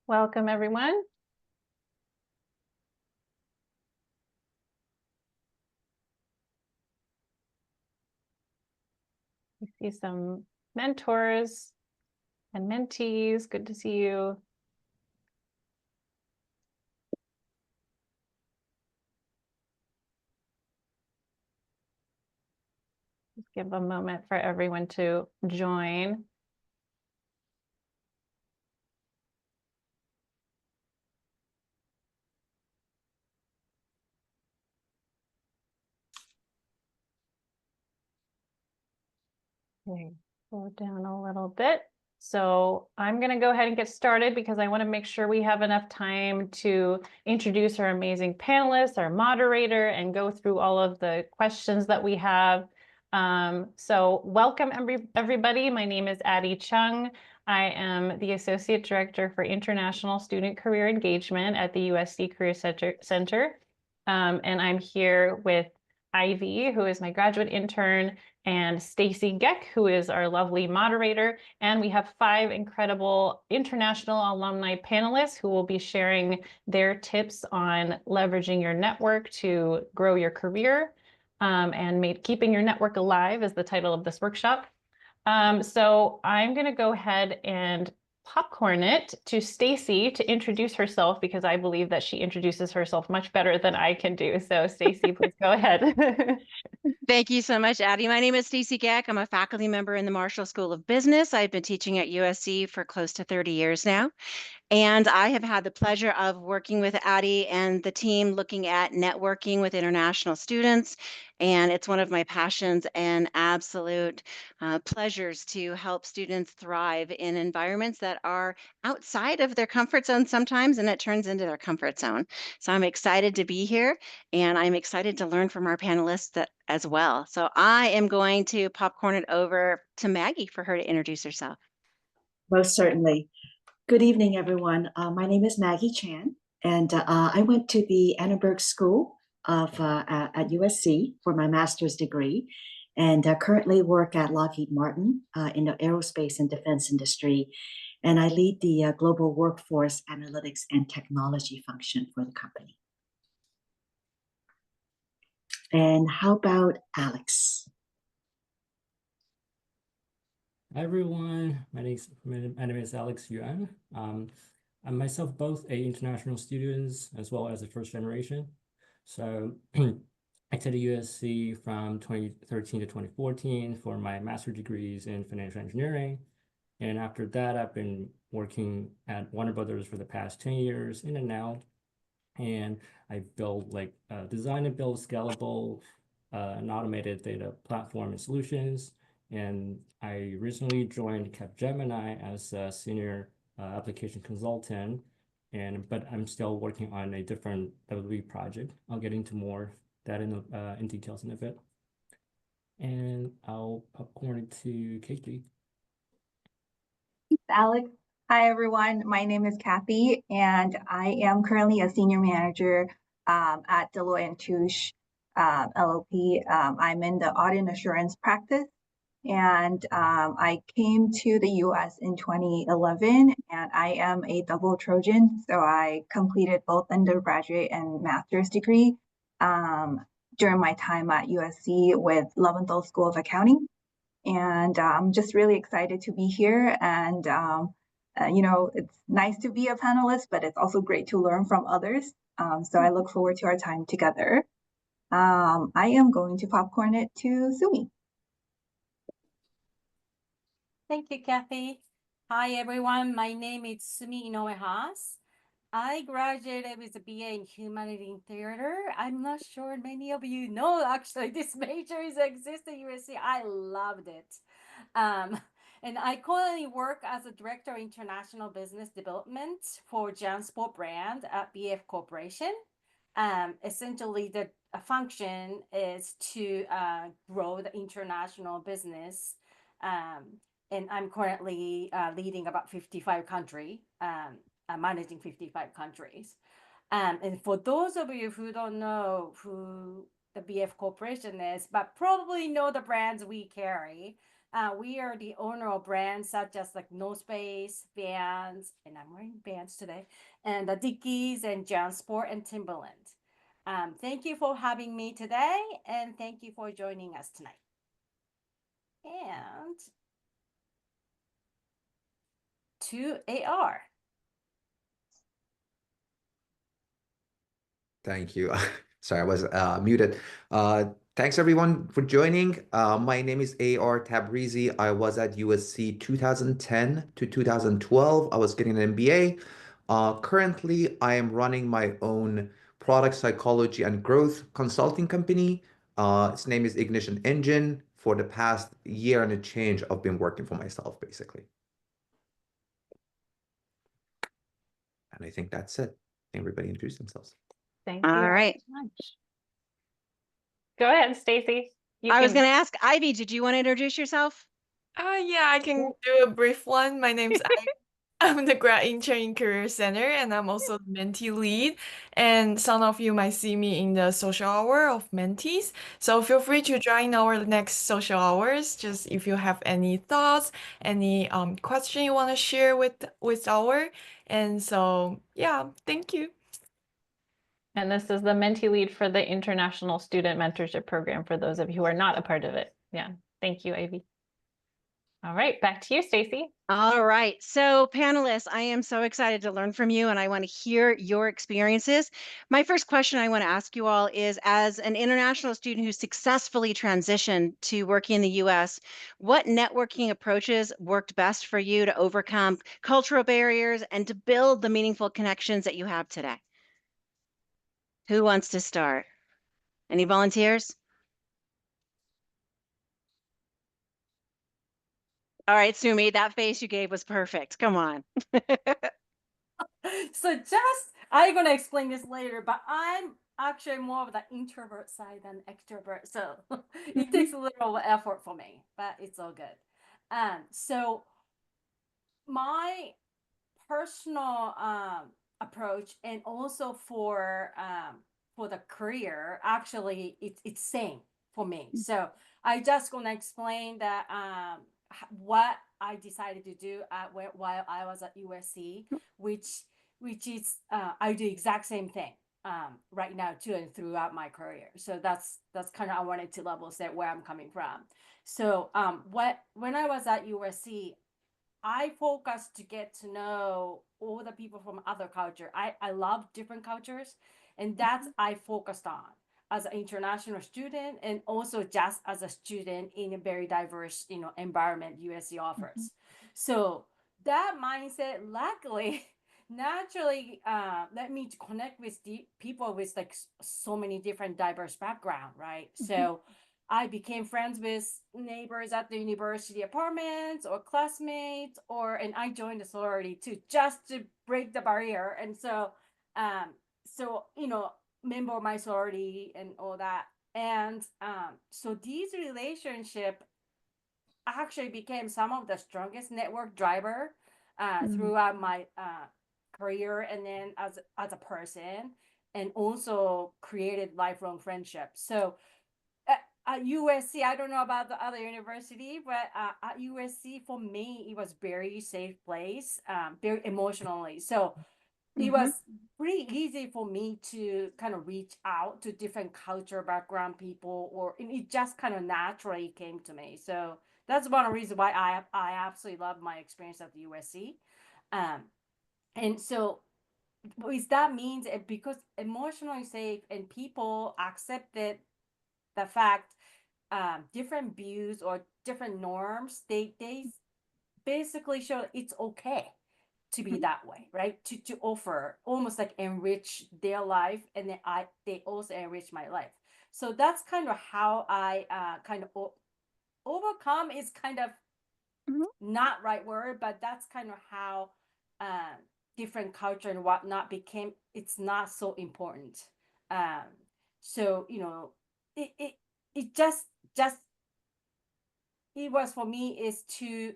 Welcome, everyone. I see some mentors and mentees. Good to see you. Just give a moment for everyone to join. Okay, slow down a little bit. So I'm going to go ahead and get started because I want to make sure we have enough time to introduce our amazing panelists, our moderator, and go through all of the questions that we have. So welcome everybody. My name is Addie Chung. I am the Associate Director for International Student Career Engagement at the USC Career Center. And I'm here with Ivy, who is my graduate intern, and Stacy Geck, who is our lovely moderator. And we have 5 incredible international alumni panelists who will be sharing their tips on leveraging your network to grow your career, and keeping your network alive is the title of this workshop. So I'm going to go ahead and popcorn it to Stacy to introduce herself because I believe that she introduces herself much better than I can do. So Stacy, please go ahead. Thank you so much, Addie. My name is Stacy Geck. I'm a faculty member in the Marshall School of Business. I've been teaching at USC for close to 30 years now. And I have had the pleasure of working with Addie and the team looking at networking with international students. And it's one of my passions and absolute pleasures to help students thrive in environments that are outside of their comfort zone sometimes, and it turns into their comfort zone. So I'm excited to be here, and I'm excited to learn from our panelists as well. So I am going to popcorn it over to Maggie for her to introduce herself. Most certainly. Good evening, everyone. My name is Maggie Chan, and I went to the Annenberg School at USC for my master's degree, and currently work at Lockheed Martin in the aerospace and defense industry. And I lead the global workforce analytics and technology function for the company. And how about Alex? Hi everyone, my name is Alex Yuan. I'm myself both a international student as well as a first generation. So I attended USC from 2013 to 2014 for my master's degrees in financial engineering. And after that, I've been working at Warner Brothers for the past 10 years in and out. And I built design and build scalable and automated data platform and solutions. And I recently joined Capgemini as a senior application consultant, but I'm still working on a different WB project. I'll get into more that in details in a bit. And I'll popcorn it to KG. Thanks, Alex. Hi, everyone. My name is Kathy, and I am currently a senior manager at Deloitte & Touche LLP. I'm in the audit and assurance practice, and I came to the US in 2011, and I am a double Trojan. So I completed both undergraduate and master's degree during my time at USC with Leventhal School of Accounting. And I'm just really excited to be here. And, it's nice to be a panelist, but it's also great to learn from others. So I look forward to our time together. I am going to popcorn it to Sumi. Thank you, Kathy. Hi, everyone. My name is Sumi Inoue-Haas. I graduated with a BA in Humanities in Theater. I'm not sure many of you know, actually, this major exists at USC. I loved it. And I currently work as a Director of International Business Development for JanSport brand at BF Corporation. Essentially, the function is to grow the international business. And I'm currently leading about 55 countries. Managing 55 countries. And for those of you who don't know who the BF Corporation is, but probably know the brands we carry, We are the owner of brands such as like No Space, Vans, and I'm wearing Vans today, and the Dickies and JanSport and Timberland. Thank you for having me today, and thank you for joining us tonight. And to AR. Thank you. Sorry, I was muted. Thanks everyone for joining. My name is AR Tabrizi. I was at USC 2010 to 2012. I was getting an MBA. Currently, I am running my own product psychology and growth consulting company. Its name is Ignition Engine. For the past year and a change, I've been working for myself, basically. And I think that's it. Everybody introduce themselves. Thank you All very right. much. Go ahead, Stacy. I was going to ask Ivy, did you want to introduce yourself? Yeah, I can do a brief one. My name's Ivy. I'm the grad intern in Career Center, and I'm also the mentee lead. And some of you might see me in the social hour of mentees. So feel free to join our next social hours. Just if you have any thoughts, any question you want to share with our. And so yeah, thank you. And this is the mentee lead for the International Student Mentorship Program for those of you who are not a part of it. Yeah, thank you, Ivy. All right, back to you, Stacy. All right. So, panelists, I am so excited to learn from you and I want to hear your experiences. My first question I want to ask you all is, as an international student who successfully transitioned to working in the US, what networking approaches worked best for you to overcome cultural barriers and to build the meaningful connections that you have today? Who wants to start? Any volunteers? All right, Sumi, that face you gave was perfect. Come on. So I'm gonna explain this later, but I'm actually more of the introvert side than extrovert, so it takes a little effort for me, but it's all good. So my personal approach, and also for the career, actually it's same for me. So I just gonna explain that what I decided to do while I was at USC, which is I do exact same thing right now too, and throughout my career. So that's kind of, I wanted to level set where I'm coming from. So when I was at USC, I focused to get to know all the people from other culture. I love different cultures, and that's I focused on as an international student, and also just as a student in a very diverse, environment USC offers. So that mindset, luckily, naturally led me to connect with the people with like so many different diverse background, right? So I became friends with neighbors at the university apartments or classmates, and I joined the sorority too, just to break the barrier. And so, member of my sorority and all that. And so these relationship actually became some of the strongest network driver throughout my career, and then as a person, and also created lifelong friendships. So at USC, I don't know about the other university, but at USC, for me, it was very safe place, very emotionally. So it was pretty easy for me to kind of reach out to different culture background people, and it just kind of naturally came to me. So that's one of the reasons why I absolutely love my experience at the USC. And so what that means, because emotionally safe and people accepted the fact, different views or different norms, they basically show it's okay to be that way, right? To offer, almost like enrich their life, and then they also enrich my life. So that's kind of how I kind of overcome is kind of not right word, but that's kind of how different culture and whatnot became, it's not so important. So it just it was for me is to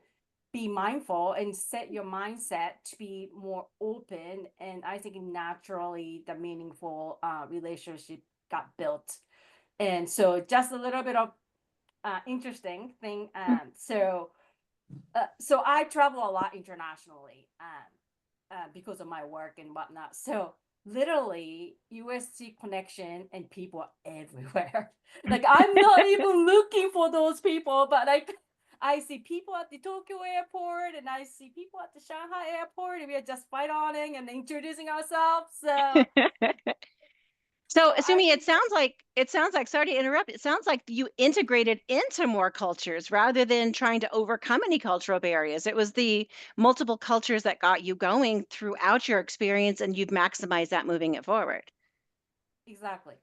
be mindful and set your mindset to be more open, and I think naturally the meaningful relationship got built. And so just a little bit of interesting thing. So I travel a lot internationally because of my work and whatnot. So literally USC connection and people everywhere. Like I'm not even looking for those people, but like I see people at the Tokyo airport and I see people at the Shanghai airport, and we are just fight-owning and introducing ourselves. So So, I Asumi, think it sounds like, sorry to interrupt, it sounds like you integrated into more cultures rather than trying to overcome any cultural barriers. It was the multiple cultures that got you going throughout your experience, and you've maximized that moving it forward. exactly.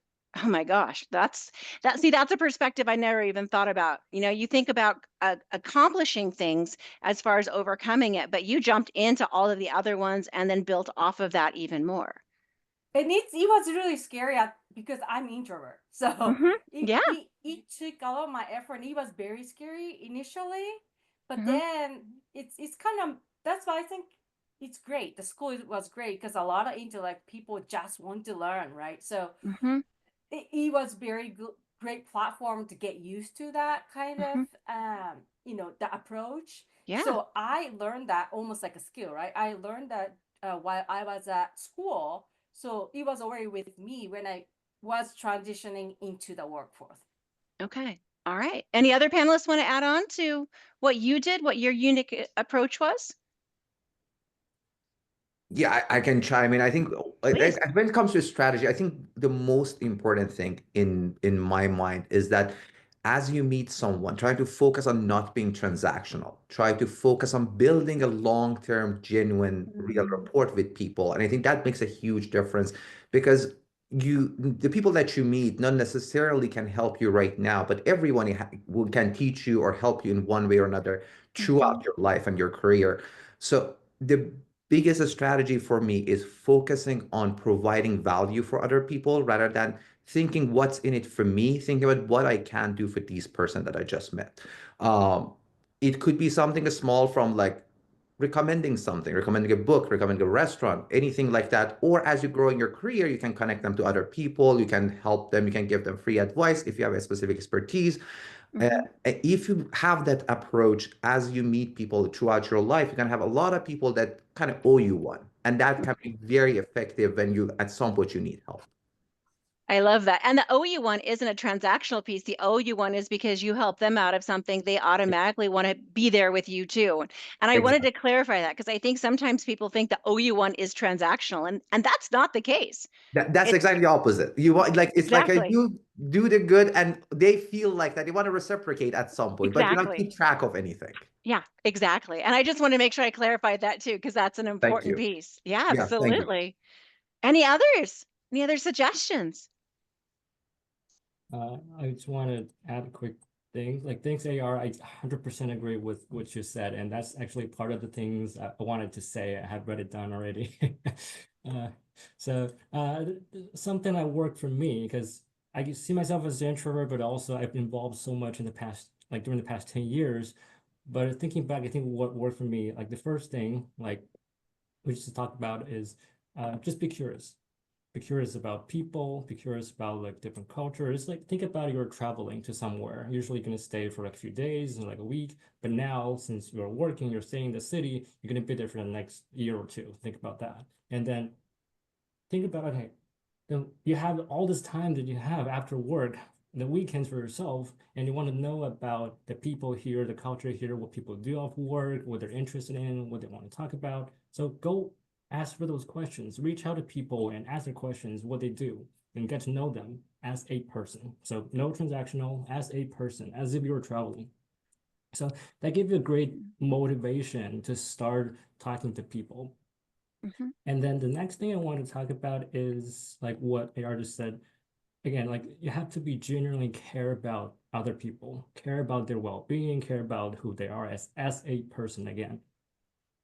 Oh my gosh, that's a perspective I never even thought about. You know, you think about accomplishing things as far as overcoming it, but you jumped into all of the other ones and then built off of that even more. And it was really scary because I'm introvert. So Hmm. Yeah. it took a lot of my effort and it was very scary initially. But Hmm. then it's kind of, that's why I think it's great. The school was great because a lot of intellect people just want to learn, right? So Hmm. it was very good, great platform to get used to that kind of Hmm. the approach. Yeah. So I learned that almost like a skill, right? I learned that while I was at school, so it was already with me when I was transitioning into the workforce. Okay. All right. Any other panelists want to add on to what you did, what your unique approach was? Yeah, I can chime in. I think Please. when it comes to strategy, I think the most important thing in my mind is that as you meet someone, try to focus on not being transactional. Try to focus on building a long-term, genuine, real rapport with people. And I think that makes a huge difference because the people that you meet not necessarily can help you right now, but everyone can teach you or help you in one way or another throughout your life and your career. So the biggest strategy for me is focusing on providing value for other people rather than thinking what's in it for me, thinking about what I can do for this person that I just met. Um, it could be something small from like recommending something, recommending a book, recommending a restaurant, anything like that. Or as you grow in your career, you can connect them to other people, you can help them, you can give them free advice if you have a specific expertise. If you have that approach as you meet people throughout your life, you can have a lot of people that kind of owe you one. And that can be very effective when you, at some point, you need help. I love that. And the OU one isn't a transactional piece. The OU one is because you help them out of something, they automatically want to be there with you too. And I wanted Exactly. to clarify that because I think sometimes people think the OU one is transactional, and that's not the case. That's It's exactly the opposite. You want like it's like exactly. you do the good and they feel like that they want to reciprocate at some point, but you don't Exactly. keep track of anything. Yeah, exactly. And I just want to make sure I clarified that too, because that's an Thank important you. piece. Yeah, Yeah, thank you. absolutely. Any others? Any other suggestions? I just want to add a quick thing. Like, thanks, AR. I 100% agree with what you said. And that's actually part of the things I wanted to say. I had read it down already. Something that worked for me, because I see myself as an introvert, but also I've been involved so much in the past, like during the past 10 years. But thinking back, I think what worked for me, like the first thing, like we just talked about is just be curious. Be curious about people, be curious about like different cultures. Like think about you're traveling to somewhere. Usually you're gonna stay for like a few days and like a week. But now since you're working, you're staying in the city, you're gonna be there for the next year or two. Think about that. And then think about, okay, then you have all this time that you have after work, the weekends for yourself, and you want to know about the people here, the culture here, what people do off work, what they're interested in, what they want to talk about. So go ask for those questions, reach out to people and ask their questions, what they do, and get to know them as a person. So no transactional, as a person, as if you were traveling. So that gives you a great motivation to start talking to people. And then the next thing I want to talk about is like what AR just said. Again, like you have to be genuinely care about other people, care about their well-being, care about who they are as a person again.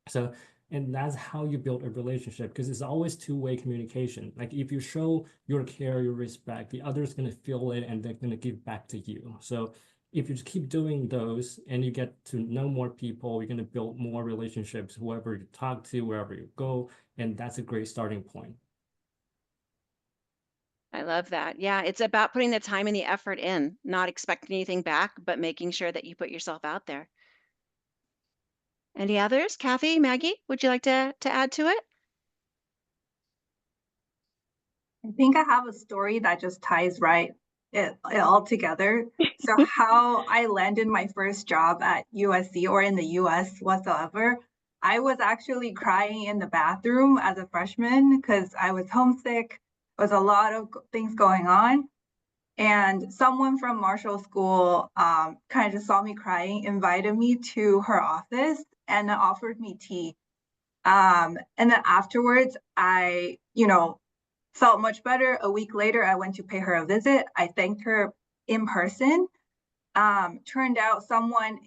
So, and that's how you build a relationship because it's always two-way communication. Like if you show your care, your respect, the other's gonna feel it and they're gonna give back to you. So if you just keep doing those and you get to know more people, you're gonna build more relationships, whoever you talk to, wherever you go, and that's a great starting point. I love that. Yeah, it's about putting the time and the effort in, not expecting anything back, but making sure that you put yourself out there. Any others? Kathy, Maggie, would you like to add to it? I think I have a story that just ties it all together. So how I landed my first job at USC or in the US whatsoever, I was actually crying in the bathroom as a freshman because I was homesick. There was a lot of things going on. And someone from Marshall School kind of just saw me crying, invited me to her office and offered me tea. And then afterwards, I, felt much better. A week later, I went to pay her a visit. I thanked her in person. Turned out someone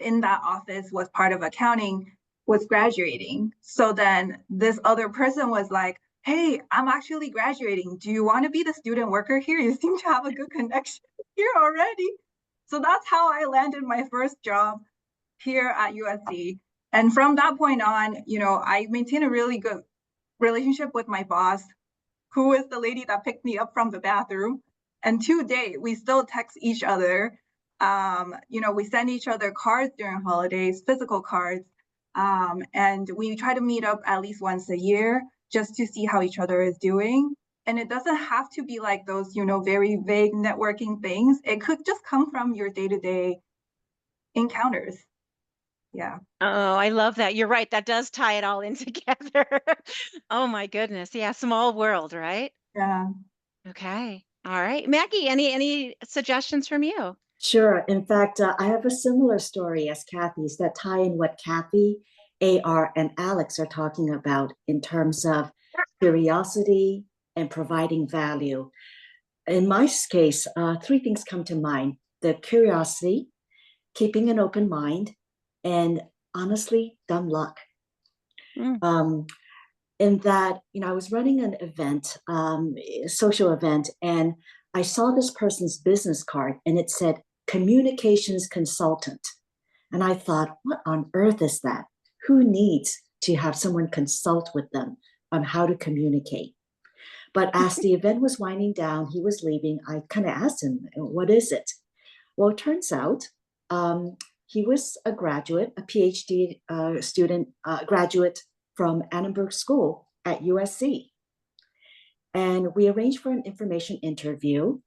in that office was part of accounting, was graduating. So then this other person was like, hey, I'm actually graduating. Do you want to be the student worker here? You seem to have a good connection here already. So that's how I landed my first job here at USC. And from that point on, I maintained a really good relationship with my boss, who is the lady that picked me up from the bathroom. And to date, we still text each other. We send each other cards during holidays, physical cards. And we try to meet up at least once a year just to see how each other is doing. And it doesn't have to be like those, very vague networking things. It could just come from your day-to-day encounters. Yeah. Oh, I love that. You're right. That does tie it all in together. Oh my goodness. Yeah, small world, right? Yeah. Okay. All right. Maggie, any suggestions from you? Sure. In fact, I have a similar story as Kathy's that tie in what Kathy, AR, and Alex are talking about in terms of curiosity and providing value. In my case, three things come to mind: the curiosity, keeping an open mind, and honestly, dumb luck. In that, I was running an event, a social event, and I saw this person's business card and it said communications consultant. And I thought, what on earth is that? Who needs to have someone consult with them on how to communicate? But as the event was winding down, he was leaving, I kind of asked him, what is it? Well, it turns out he was a graduate, a PhD student, graduate from Annenberg School at USC. And we arranged for an information interview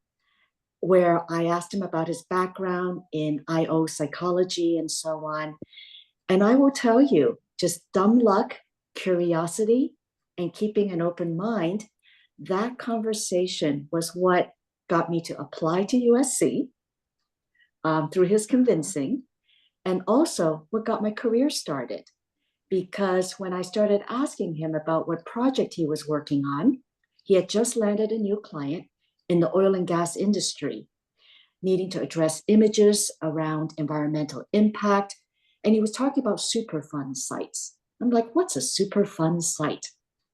where I asked him about his background in IO psychology and so on. And I will tell you, just dumb luck, curiosity, and keeping an open mind, that conversation was what got me to apply to USC through his convincing, and also what got my career started. Because when I started asking him about what project he was working on, he had just landed a new client in the oil and gas industry, needing to address images around environmental impact. And he was talking about Superfund sites. I'm like, what's a Superfund site?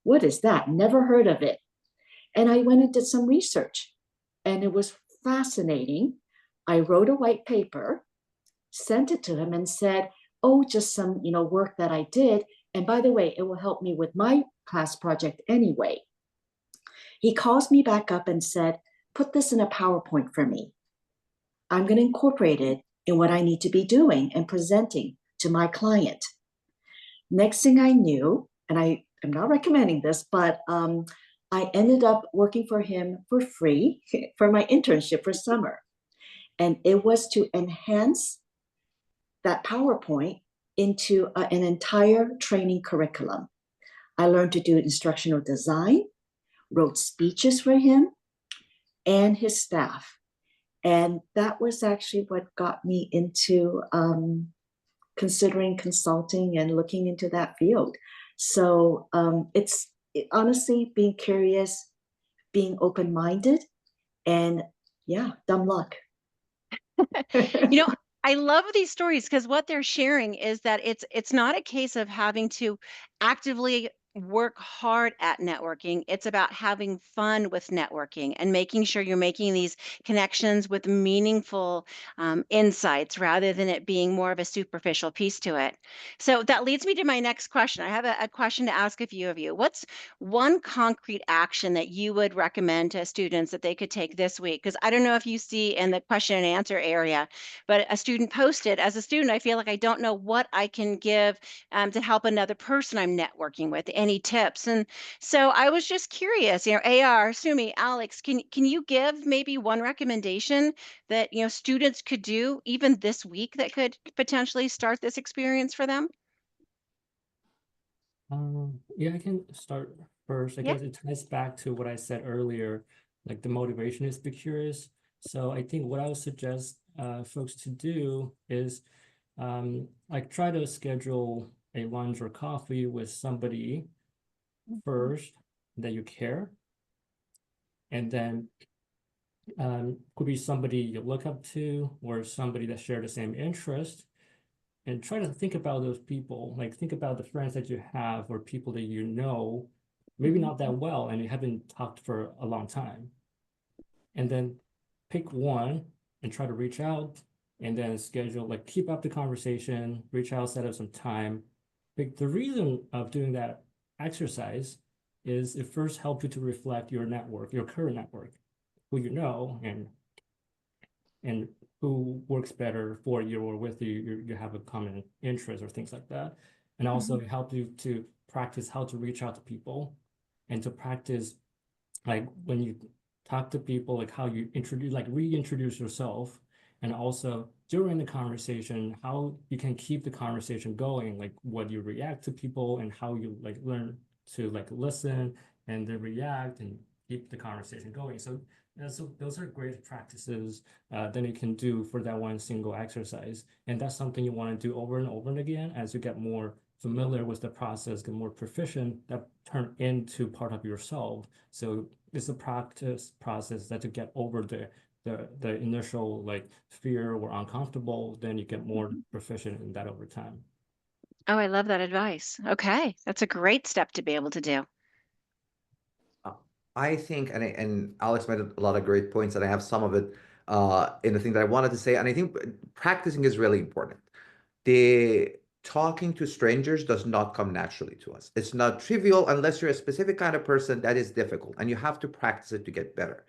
What is that? Never heard of it. And I went and did some research, and it was fascinating. I wrote a white paper, sent it to him, and said, oh, just some, work that I did. And by the way, it will help me with my class project anyway. He calls me back up and said, put this in a PowerPoint for me. I'm going to incorporate it in what I need to be doing and presenting to my client. Next thing I knew, and I am not recommending this, but I ended up working for him for free for my internship for summer. And it was to enhance that PowerPoint into an entire training curriculum. I learned to do instructional design, wrote speeches for him and his staff. And that was actually what got me into considering consulting and looking into that field. So it's honestly being curious, being open-minded, and yeah, dumb luck. I love these stories because what they're sharing is that it's not a case of having to actively, work hard at networking. It's about having fun with networking and making sure you're making these connections with meaningful insights rather than it being more of a superficial piece to it. So that leads me to my next question. I have a question to ask a few of you. What's one concrete action that you would recommend to students that they could take this week? Because I don't know if you see in the question and answer area, but a student posted, as a student, I feel like I don't know what I can give to help another person I'm networking with. Any tips? And so I was just curious, AR, Sumi, Alex, can you give maybe one recommendation that students could do even this week that could potentially start this experience for them? Yeah, I can start first. I Yeah. guess it ties back to what I said earlier, like the motivation is be curious. So I think what I would suggest folks to do is like try to schedule a lunch or coffee with somebody first that you care, and then could be somebody you look up to or somebody that share the same interest, and try to think about those people, like think about the friends that you have or people that you know, maybe not that well and you haven't talked for a long time. And then pick one and try to reach out and then schedule, like keep up the conversation, reach out, set up some time. But the reason of doing that exercise is it first helps you to reflect your network, your current network, who you know, and who works better for you or with you, you have a common interest or things like that. And also help you to practice how to reach out to people and to practice like when you talk to people, like how you introduce, like reintroduce yourself. And also during the conversation, how you can keep the conversation going, like what you react to people and how you like learn to like listen and then react and keep the conversation going. So those are great practices that you can do for that one single exercise. And that's something you want to do over and over and again as you get more familiar with the process, get more proficient, that turn into part of yourself. So it's a practice process that to get over the initial like fear or uncomfortable, then you get more proficient in that over time. Oh, I love that advice. Okay, that's a great step to be able to do. I think, and Alex made a lot of great points, and I have some of it in the thing that I wanted to say. And I think practicing is really important. The talking to strangers does not come naturally to us. It's not trivial unless you're a specific kind of person that is difficult, and you have to practice it to get better.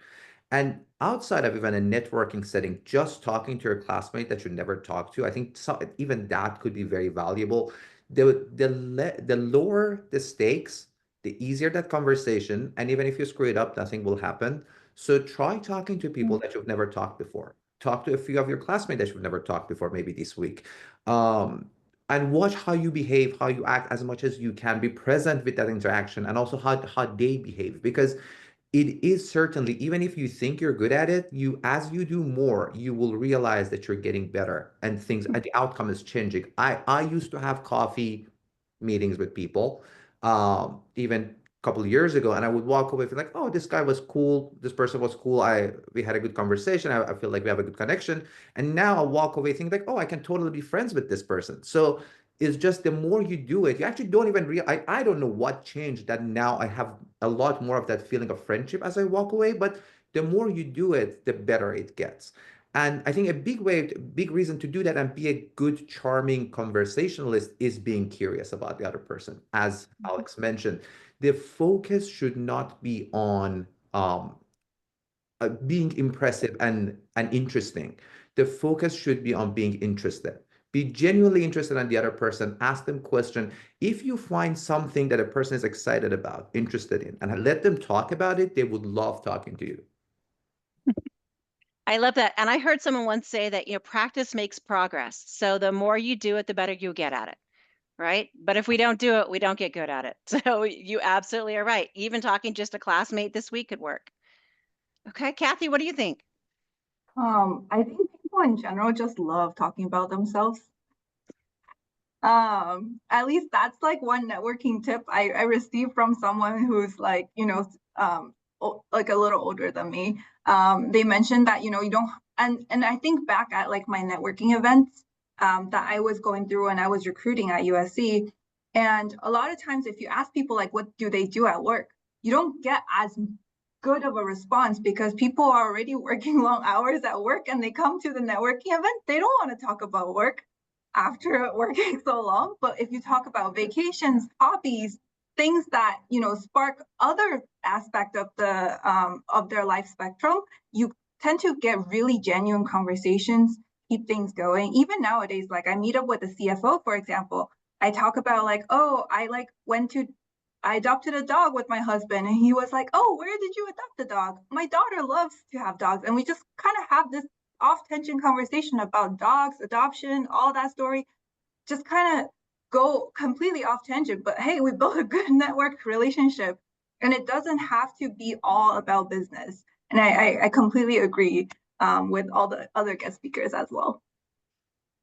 And outside of even a networking setting, just talking to your classmate that you never talk to, I think even that could be very valuable. The lower the stakes, the easier that conversation. And even if you screw it up, nothing will happen. So try talking to people that you've never talked before. Talk to a few of your classmates that you've never talked before, maybe this week. And watch how you behave, how you act as much as you can. Be present with that interaction and also how they behave. Because it is certainly, even if you think you're good at it, as you do more, you will realize that you're getting better and the outcome is changing. I used to have coffee meetings with people, even a couple of years ago, and I would walk away feeling like, oh, this guy was cool, this person was cool. We had a good conversation. I feel like we have a good connection. And now I walk away thinking like, oh, I can totally be friends with this person. So it's just the more you do it, you actually don't even realize. I don't know what changed that now I have a lot more of that feeling of friendship as I walk away, but the more you do it, the better it gets. And I think a big reason to do that and be a good, charming conversationalist is being curious about the other person. As Alex mentioned, the focus should not be on being impressive and interesting. The focus should be on being interested. Be genuinely interested in the other person. Ask them question. If you find something that a person is excited about, interested in, and let them talk about it, they would love talking to you. I love that. And I heard someone once say that, practice makes progress. So the more you do it, the better you get at it. Right. But if we don't do it, we don't get good at it. So you absolutely are right. Even talking just a classmate this week could work. Okay. Kathy, what do you think? I think people in general just love talking about themselves. At least that's like one networking tip I received from someone who's like, like a little older than me. They mentioned that, you don't, and I think back at like my networking events that I was going through when I was recruiting at USC, And a lot of times, if you ask people like, what do they do at work? You don't get as good of a response because people are already working long hours at work and they come to the networking event. They don't want to talk about work after working so long. But if you talk about vacations, hobbies, things that, you know, spark other aspect of their life spectrum, you tend to get really genuine conversations, keep things going. Even nowadays, like I meet up with a CFO, for example, I talk about like, oh, I adopted a dog with my husband, and he was like, oh, where did you adopt the dog? My daughter loves to have dogs. And we just kind of have this off tension conversation about dogs, adoption, all that story, just kind of go completely off tangent. But hey, we built a good network relationship, and it doesn't have to be all about business. And I completely agree with all the other guest speakers as well.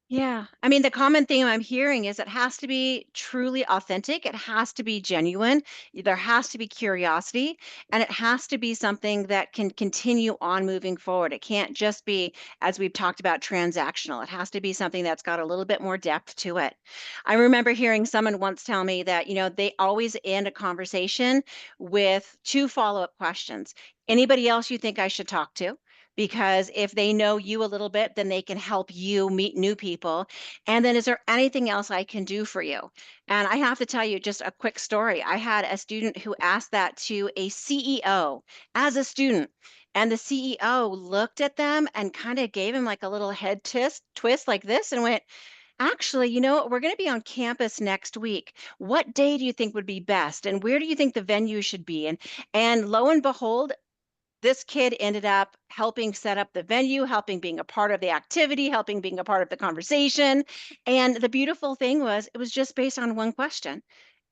Yeah. I mean, the common theme I'm hearing is it has to be truly authentic. It has to be genuine. There has to be curiosity, and it has to be something that can continue on moving forward. It can't just be, as we've talked about, transactional. It has to be something that's got a little bit more depth to it. I remember hearing someone once tell me that, they always end a conversation with 2 follow-up questions. Anybody else you think I should talk to? Because if they know you a little bit, then they can help you meet new people. And then, is there anything else I can do for you? And I have to tell you just a quick story. I had a student who asked that to a CEO as a student. And the CEO looked at them and kind of gave him like a little head twist like this and went, actually, we're going to be on campus next week. What day do you think would be best? And where do you think the venue should be? And lo and behold, this kid ended up helping set up the venue, helping being a part of the activity, helping being a part of the conversation. And the beautiful thing was, it was just based on one question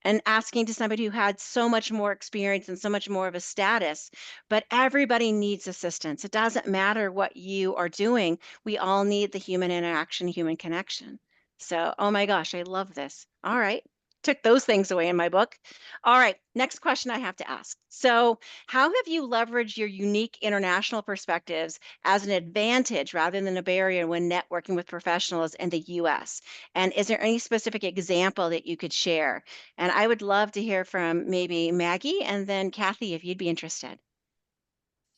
and asking to somebody who had so much more experience and so much more of a status. But everybody needs assistance. It doesn't matter what you are doing. We all need the human interaction, human connection. So, oh my gosh, I love this. All right. Took those things away in my book. All right. Next question I have to ask. So, how have you leveraged your unique international perspectives as an advantage rather than a barrier when networking with professionals in the US? And is there any specific example that you could share? And I would love to hear from maybe Maggie and then Kathy, if you'd be interested.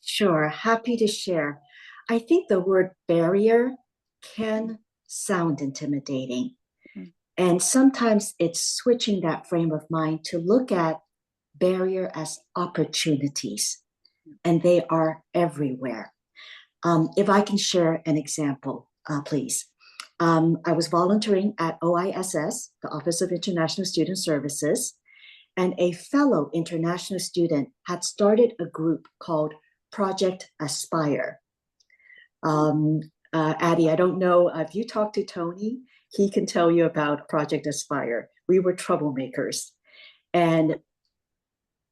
Sure, happy to share. I think the word barrier can sound intimidating. Mm. And sometimes it's switching that frame of mind to look at barrier as opportunities, and they are everywhere. If I can share an example, please. I was volunteering at OISS, the Office of International Student Services, and a fellow international student had started a group called Project Aspire. Addie, I don't know if you talked to Tony, he can tell you about Project Aspire. We were troublemakers. And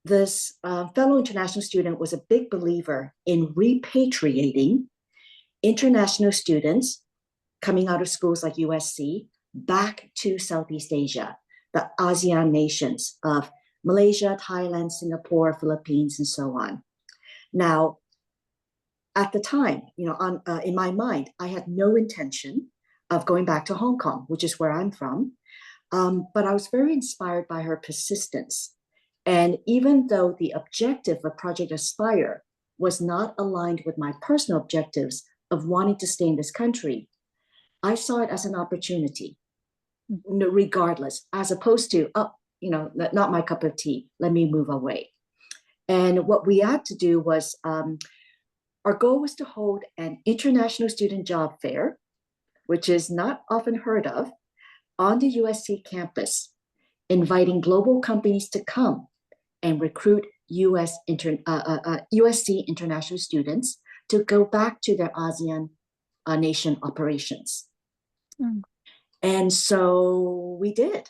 this fellow international student was a big believer in repatriating international students coming out of schools like USC back to Southeast Asia, the ASEAN nations of Malaysia, Thailand, Singapore, Philippines, and so on. Now, at the time, in my mind, I had no intention of going back to Hong Kong, which is where I'm from. But I was very inspired by her persistence. And even though the objective of Project Aspire was not aligned with my personal objectives of wanting to stay in this country, I saw it as an opportunity, regardless, as opposed to, not my cup of tea, let me move away. And what we had to do was, our goal was to hold an international student job fair, which is not often heard of, on the USC campus, inviting global companies to come and recruit USC international students to go back to their ASEAN nation operations. Mm. And so we did.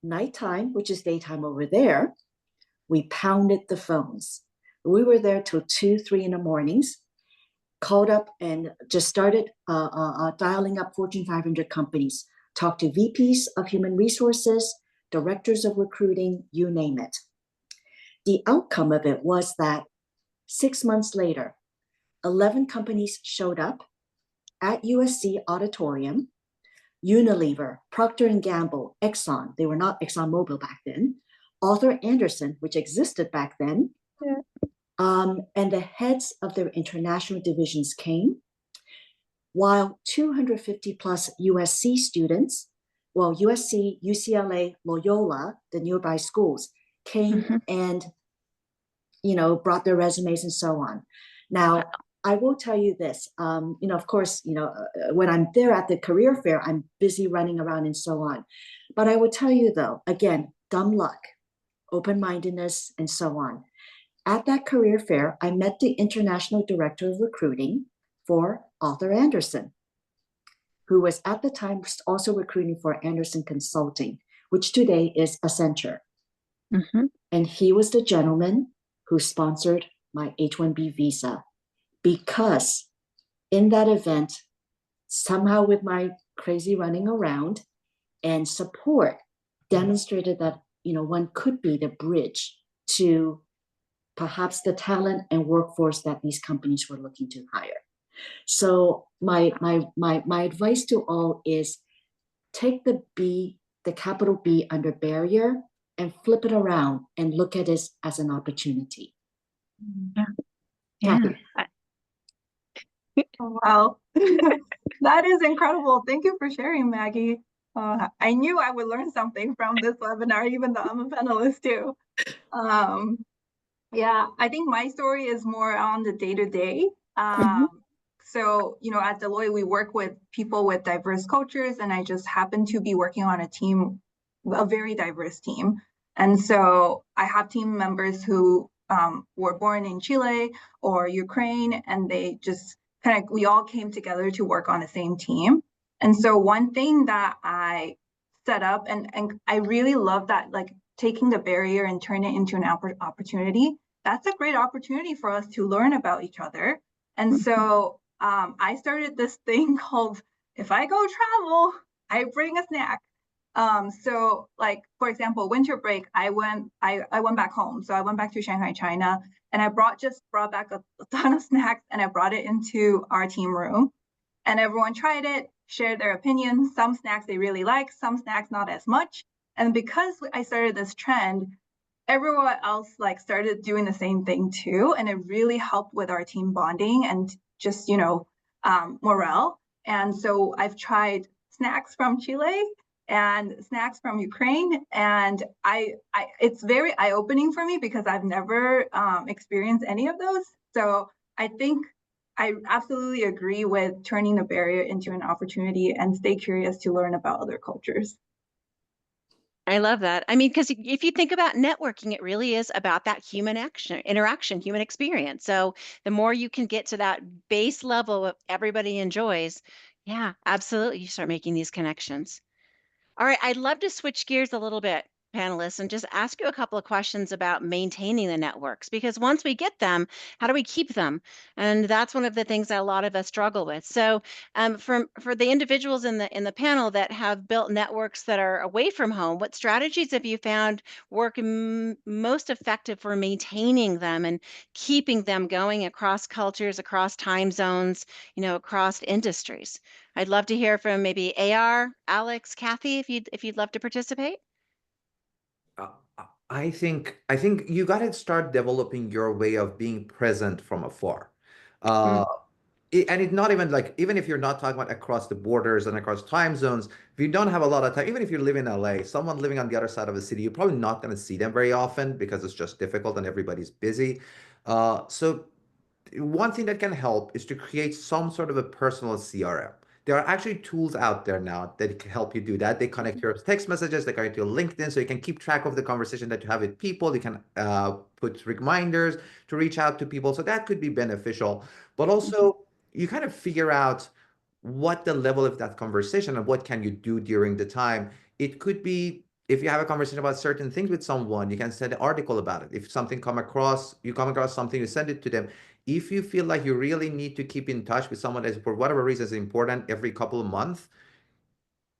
Nighttime, which is daytime over there, we pounded the phones. We were there till 2, 3 in the mornings, called up and just started dialing up Fortune 500 companies, talked to VPs of human resources, directors of recruiting, you name it. The outcome of it was that 6 months later, 11 companies showed up at USC auditorium Unilever, Procter & Gamble, Exxon, they were not ExxonMobil back then, Arthur Andersen, which existed back then, and the heads of their international divisions came, while 250 plus USC students, well, USC, UCLA, Loyola, the nearby schools, came and, brought their resumes and so on. Now, I will tell you this, of course, when I'm there at the career fair, I'm busy running around and so on. But I will tell you though, again, dumb luck, open-mindedness, and so on. At that career fair, I met the international director of recruiting for Arthur Andersen, who was at the time also recruiting for Andersen Consulting, which today is Accenture. And he was the gentleman who sponsored my H-1B visa, because in that event, somehow with my crazy running around and support, demonstrated that one could be the bridge to perhaps the talent and workforce that these companies were looking to hire. So my advice to all is take the B, the capital B under barrier, and flip it around and look at it as an opportunity. Yeah. Wow, that is incredible. Thank you for sharing, Maggie. I knew I would learn something from this webinar, even though I'm a panelist too. Yeah, I think my story is more on the day-to-day. So, at Deloitte, we work with people with diverse cultures, and I just happen to be working on a team, a very diverse team. And so I have team members who were born in Chile or Ukraine, and they just we all came together to work on the same team. And so one thing that I set up, and I really love that, like taking the barrier and turn it into an opportunity. That's a great opportunity for us to learn about each other. And so I started this thing called, if I go travel, I bring a snack. So like, for example, winter break, I went back home. So I went back to Shanghai, China, and I brought back a ton of snacks, and I brought it into our team room, and everyone tried it, shared their opinions. Some snacks they really like, some snacks not as much. And because I started this trend, everyone else started doing the same thing too. And it really helped with our team bonding and just, morale. And so I've tried snacks from Chile and snacks from Ukraine. And it's very eye-opening for me because I've never experienced any of those. So I think I absolutely agree with turning the barrier into an opportunity and stay curious to learn about other cultures. I love that. I mean, because if you think about networking, it really is about that human interaction, human experience. So the more you can get to that base level of everybody enjoys, yeah, absolutely. You start making these connections. All right, I'd love to switch gears a little bit, panelists, and just ask you a couple of questions about maintaining the networks, because once we get them, how do we keep them? And that's one of the things that a lot of us struggle with. So for the individuals in the panel that have built networks that are away from home, what strategies have you found work most effective for maintaining them and keeping them going across cultures, across time zones, across industries? I'd love to hear from maybe AR, Alex, Kathy, if you'd love to participate. I think you got to start developing your way of being present from afar. And it's not even like, even if you're not talking about across the borders and across time zones, if you don't have a lot of time, even if you live in LA, someone living on the other side of the city, you're probably not going to see them very often because it's just difficult and everybody's busy. So one thing that can help is to create some sort of a personal CRM. There are actually tools out there now that can help you do that. They connect your text messages, they connect your LinkedIn, so you can keep track of the conversation that you have with people. You can put reminders to reach out to people. So that could be beneficial. But also, you kind of figure out what the level of that conversation and what can you do during the time. It could be, if you have a conversation about certain things with someone, you can send an article about it. If you come across something, you send it to them. If you feel like you really need to keep in touch with someone that, for whatever reason, is important every couple of months,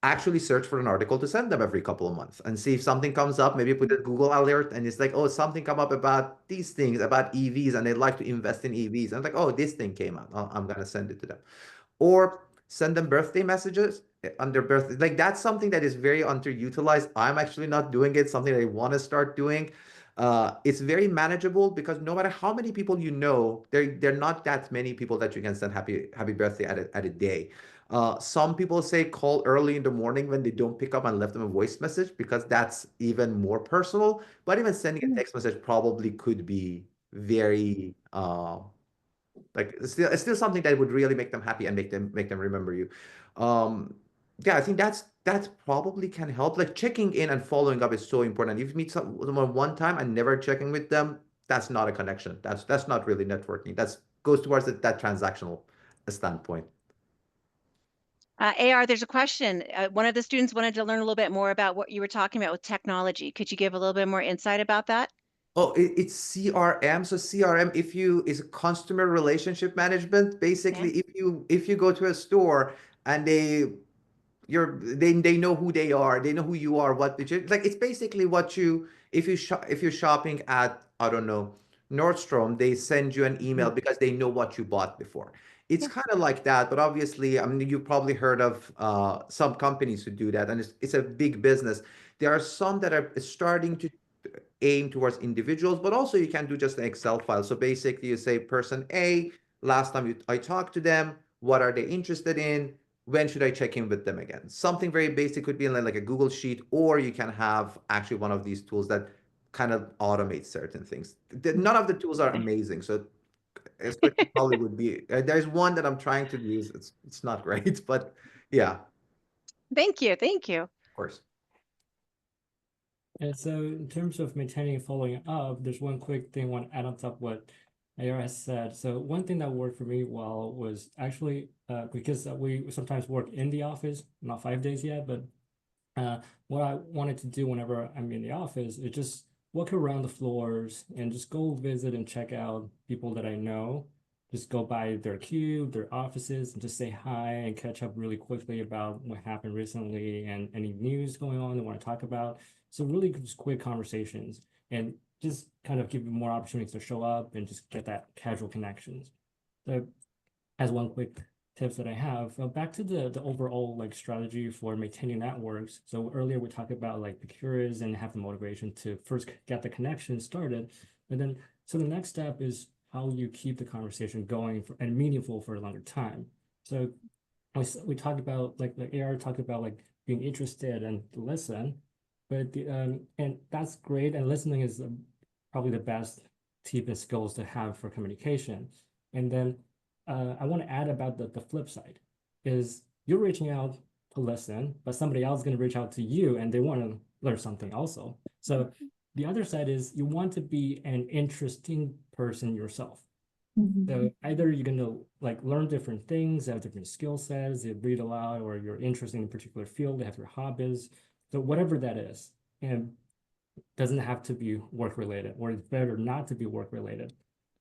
actually search for an article to send them every couple of months and see if something comes up. Maybe put a Google alert and it's like, oh, something come up about these things, about EVs, and they'd like to invest in EVs. And like, oh, this thing came out. I'm going to send it to them. Or send them birthday messages on their birthday. Like that's something that is very underutilized. I'm actually not doing it, something I want to start doing. It's very manageable because no matter how many people you know, there are not that many people that you can send happy birthday at a day. Some people say call early in the morning when they don't pick up and left them a voice message because that's even more personal. But even sending a text message probably could be very like it's still something that would really make them happy and make them remember you. Um, yeah, I think that's probably can help. Like checking in and following up is so important. If you meet someone one time and never checking with them, that's not a connection. That's not really networking. That's goes towards that transactional standpoint. AR, there's a question. One of the students wanted to learn a little bit more about what you were talking about with technology. Could you give a little bit more insight about that? Oh, it's CRM. So CRM, if you is customer relationship management. Basically, if you go to a store and they know who they are, they know who you are, what like it's basically what you if you're shopping at, I don't know, Nordstrom, they send you an email because they know what you bought before. It's Yeah. kind of like that, but obviously, I mean, you've probably heard of some companies who do that, and it's a big business. There are some that are starting to aim towards individuals, but also you can do just an Excel file. So basically, you say person A, last time I talked to them, what are they interested in? When should I check in with them again? Something very basic could be in like a Google Sheet, or you can have actually one of these tools that kind of automates certain things. None of the tools are amazing, so especially probably would be. There's one that I'm trying to use. It's not great, but yeah, of Thank you. Thank you. course. And so in terms of maintaining and following up, there's one quick thing I want to add on top of what ARS said. So one thing that worked for me well was actually because we sometimes work in the office, not 5 days yet, but what I wanted to do whenever I'm in the office is just walk around the floors and just go visit and check out people that I know. Just go by their cube, their offices, and just say hi and catch up really quickly about what happened recently and any news going on they want to talk about. So really just quick conversations and just kind of give you more opportunities to show up and just get that casual connections. So as one quick tips that I have, back to the overall like strategy for maintaining networks. So earlier we talked about like be curious and have the motivation to first get the connection started. And then so the next step is how you keep the conversation going and meaningful for a longer time. So we talked about like AR talked about like being interested and listen, but and that's great. And listening is probably the best tip and skills to have for communication. And then I want to add about the flip side is you're reaching out to listen, but somebody else is going to reach out to you and they want to learn something also. So the other side is you want to be an interesting person yourself. So either you're going to like learn different things, have different skill sets, you read a lot, or you're interested in a particular field, you have your hobbies. So whatever that is, and doesn't have to be work related, or it's better not to be work related.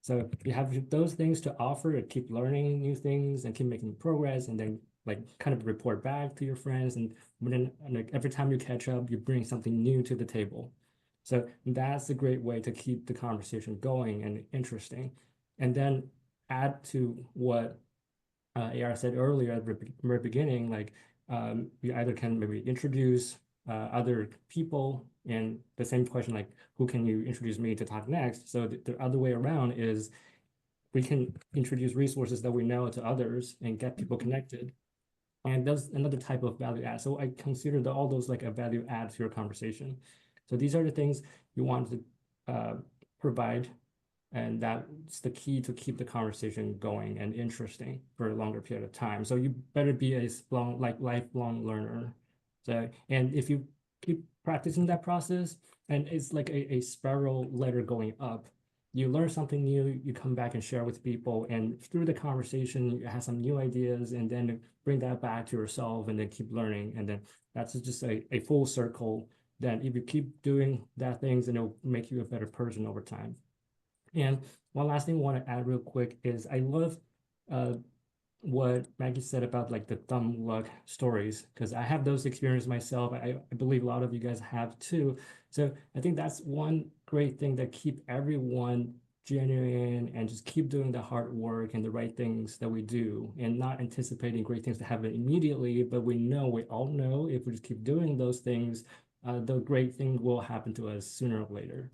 So you have those things to offer to keep learning new things and keep making progress, and then like kind of report back to your friends. And then like every time you catch up, you bring something new to the table. So that's a great way to keep the conversation going and interesting. And then add to what AR said earlier at the very beginning, like you either can maybe introduce other people, and the same question, like who can you introduce me to talk next? So the other way around is we can introduce resources that we know to others and get people connected. And that's another type of value add. So I consider all those like a value add to your conversation. So these are the things you want to provide, and that's the key to keep the conversation going and interesting for a longer period of time. So you better be a lifelong learner. So, and if you keep practicing that process, and it's like a spiral ladder going up, you learn something new, you come back and share with people, and through the conversation, you have some new ideas, and then bring that back to yourself, and then keep learning. And then that's just a full circle. Then if you keep doing that things, and it'll make you a better person over time. And one last thing I want to add real quick is I love what Maggie said about like the dumb luck stories, because I have those experiences myself. I believe a lot of you guys have too. So I think that's one great thing that keep everyone genuine and just keep doing the hard work and the right things that we do and not anticipating great things to happen immediately, but we all know if we just keep doing those things, the great thing will happen to us sooner or later.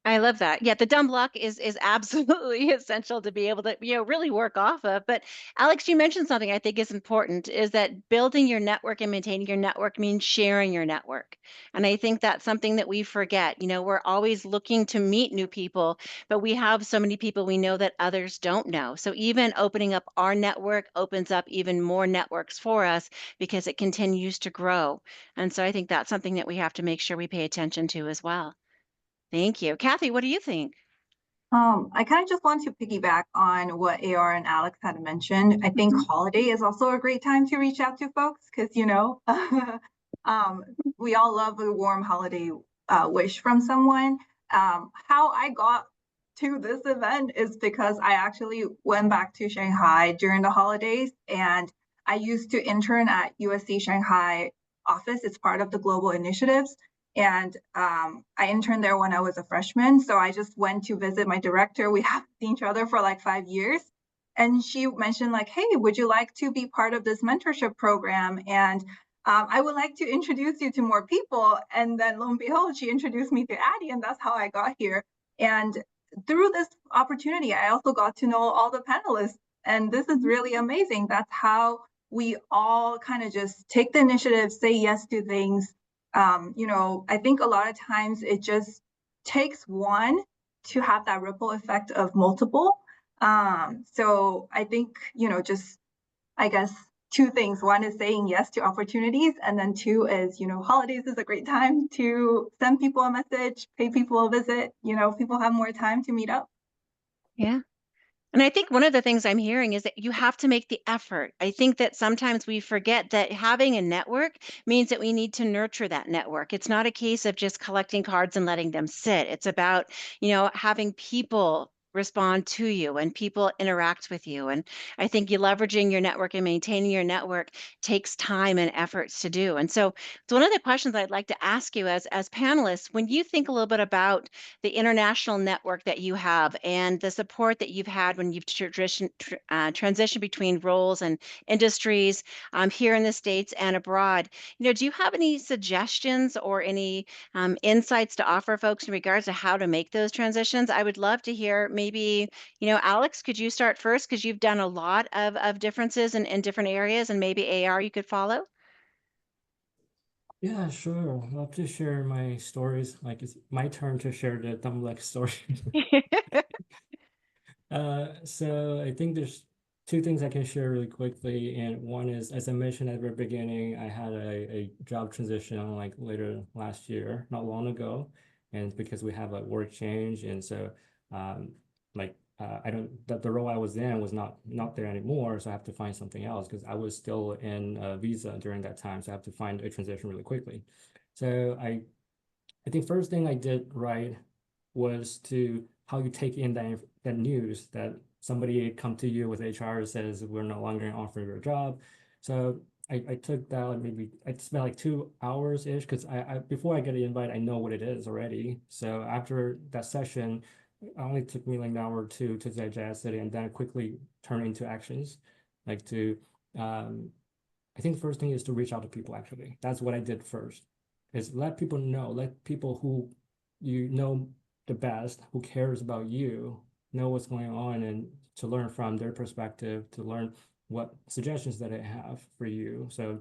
I love that. Yeah, the dumb luck is absolutely essential to be able to, really work off of. But Alex, you mentioned something I think is important is that building your network and maintaining your network means sharing your network. And I think that's something that we forget. We're always looking to meet new people, but we have so many people we know that others don't know. So even opening up our network opens up even more networks for us because it continues to grow. And so I think that's something that we have to make sure we pay attention to as well. Thank you. Kathy, what do you think? I kind of just want to piggyback on what AR and Alex had mentioned. I think holiday is also a great time to reach out to folks because, we all love a warm holiday wish from someone. How I got to this event is because I actually went back to Shanghai during the holidays, and I used to intern at USC Shanghai office. It's part of the global initiatives. And I interned there when I was a freshman. So I just went to visit my director. We haven't seen each other for like 5 years. And she mentioned like, hey, would you like to be part of this mentorship program? And I would like to introduce you to more people. And then lo and behold, she introduced me to Addie, and that's how I got here. And through this opportunity, I also got to know all the panelists. And this is really amazing. That's how we all kind of just take the initiative, say yes to things. I think a lot of times it just takes one to have that ripple effect of multiple. So I think, just, I guess, two things. One is saying yes to opportunities. And then two is, holidays is a great time to send people a message, pay people a visit. People have more time to meet up. Yeah. And I think one of the things I'm hearing is that you have to make the effort. I think that sometimes we forget that having a network means that we need to nurture that network. It's not a case of just collecting cards and letting them sit. It's about, having people respond to you and people interact with you. And I think you leveraging your network and maintaining your network takes time and efforts to do. And so it's one of the questions I'd like to ask you as panelists, when you think a little bit about the international network that you have and the support that you've had when you've transitioned between roles and industries here in the States and abroad. Do you have any suggestions or any insights to offer folks in regards to how to make those transitions? I would love to hear maybe, Alex, could you start first? Because you've done a lot of differences in different areas, and maybe AR you could follow. Yeah, sure. I'd love to share my stories. Like it's my turn to share the dumb luck story. So I think there's two things I can share really quickly. And one is, as I mentioned at the very beginning, I had a job transition like later last year, not long ago. And because we have a work change. And so the role I was in was not there anymore. So I have to find something else because I was still in a visa during that time. So I have to find a transition really quickly. So I think first thing I did right was to how you take in that news that somebody come to you with HR says we're no longer offering you a job. So I took that maybe I spent like 2 hours ish because I before I get an invite I know what it is already. So after that session, it only took me like an hour or two to digest it and then quickly turn into actions, like to I think the first thing is to reach out to people actually. That's what I did first, is let people know, let people who you know the best, who cares about you, know what's going on and to learn from their perspective, to learn what suggestions that I have for you. So,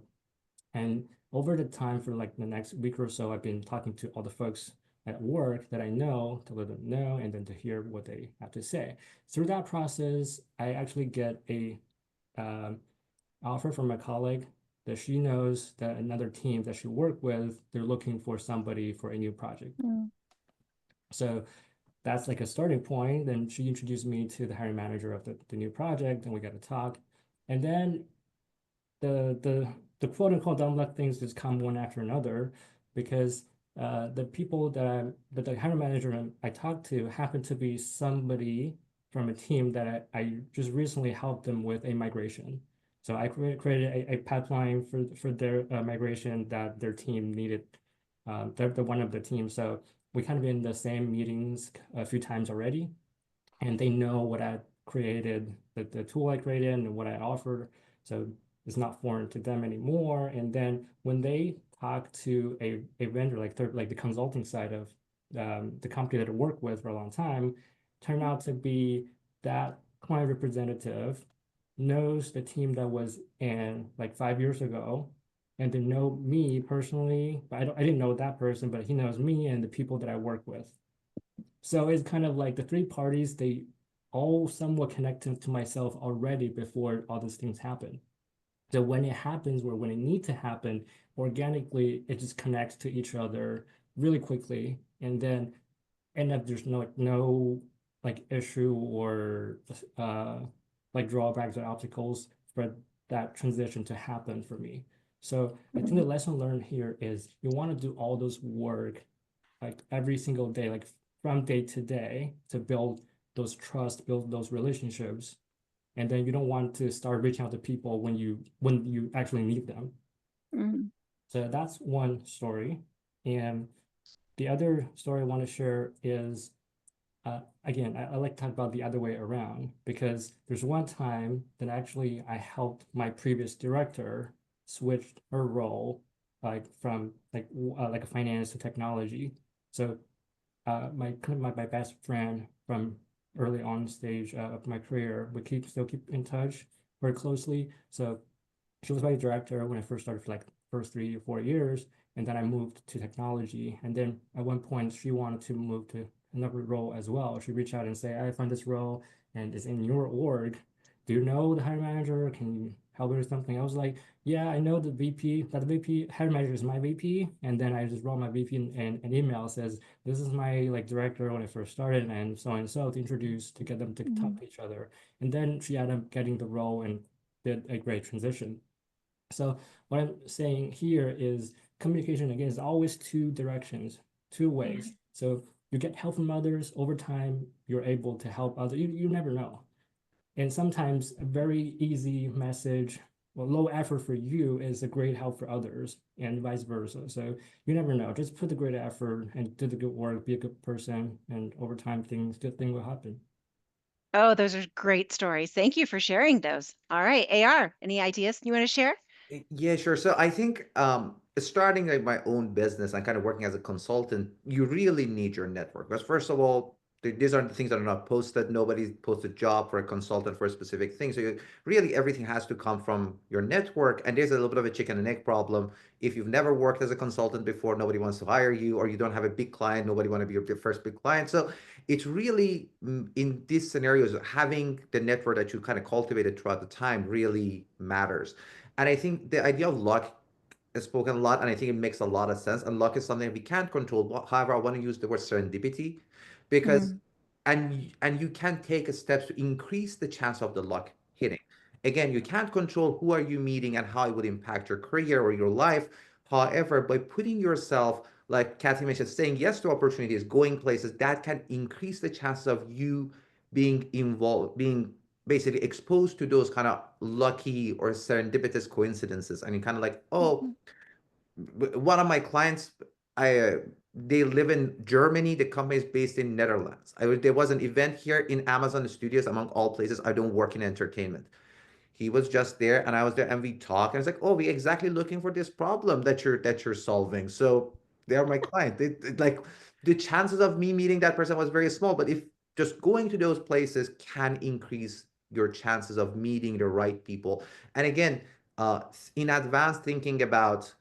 and over the time for like the next week or so, I've been talking to all the folks at work that I know to let them know and then to hear what they have to say. Through that process, I actually get a offer from a colleague that she knows that another team that she worked with, they're looking for somebody for a new project. So that's like a starting point. Then she introduced me to the hiring manager of the new project and we got to talk. And then the quote unquote dumb luck things just come one after another because the people that the hiring manager I talked to happened to be somebody from a team that I just recently helped them with a migration. So I created a pipeline for their migration that their team needed. They're one of the teams. So we kind of been in the same meetings a few times already, and they know what I created, the tool I created and what I offered. So it's not foreign to them anymore. And then when they talk to a vendor like the consulting side of the company that I work with for a long time, turn out to be that client representative knows the team that was in like 5 years ago, and they know me personally, but I didn't know that person, but he knows me and the people that I work with. So it's kind of like the three parties, they all somewhat connected to myself already before all these things happen. So when it happens or when it needs to happen, organically, it just connects to each other really quickly. And then end up there's no like issue or like drawbacks or obstacles for that transition to happen for me. So I think the lesson learned here is you want to do all those work like every single day, like from day to day, to build those trust, build those relationships. And then you don't want to start reaching out to people when you actually need them. Mhm. So that's one story. And the other story I want to share is again, I like to talk about the other way around, because there's one time that actually I helped my previous director switch her role, like from like a finance to technology. So my best friend from early on stage of my career, we still keep in touch very closely. So she was my director when I first started for like first 3 or 4 years, and then I moved to technology. And then at one point, she wanted to move to another role as well. She reached out and say, "I found this role, and it's in your org. Do you know the hiring manager? Can you help me with something?" I was like, "Yeah, I know the VP. That the VP hiring manager is my VP." And then I just wrote my VP an email says, "This is my like director when I first started, and so to introduce to get them to talk to each other." And then she ended up getting the role and did a great transition. So what I'm saying here is communication again is always two directions, two ways. So you get help from others over time, you're able to help others. You never know. And sometimes a very easy message, well, low effort for you is a great help for others, and vice versa. So you never know. Just put the great effort and do the good work, be a good person, and over time good thing will happen. Oh, those are great stories. Thank you for sharing those. All right, AR, any ideas you want to share? Yeah, sure. So I think starting like my own business and kind of working as a consultant, you really need your network. Because first of all, these are the things that are not posted. Nobody posts a job for a consultant for a specific thing. So really everything has to come from your network. And there's a little bit of a chicken and egg problem. If you've never worked as a consultant before, nobody wants to hire you, or you don't have a big client, nobody want to be your first big client. So it's really in these scenarios, having the network that you kind of cultivated throughout the time really matters. And I think the idea of luck is spoken a lot, and I think it makes a lot of sense. And luck is something we can't control. However, I want to use the word serendipity, because Mm, and you can take steps to increase the chance of the luck hitting. Again, you can't control who are you meeting and how it would impact your career or your life. However, by putting yourself, like Kathy mentioned, saying yes to opportunities, going places, that can increase the chances of you being involved, being basically exposed to those kind of lucky or serendipitous coincidences. I mean, kind of like, oh, mhm, one of my clients, I they live in Germany. The company is based in Netherlands. There was an event here in Amazon Studios, among all places. I don't work in entertainment. He was just there, and I was there, and we talked. And it's like, oh, we exactly looking for this problem that you're solving. So they are my client. Like the chances of me meeting that person was very small, but if just going to those places can increase your chances of meeting the right people. And again, in advance thinking about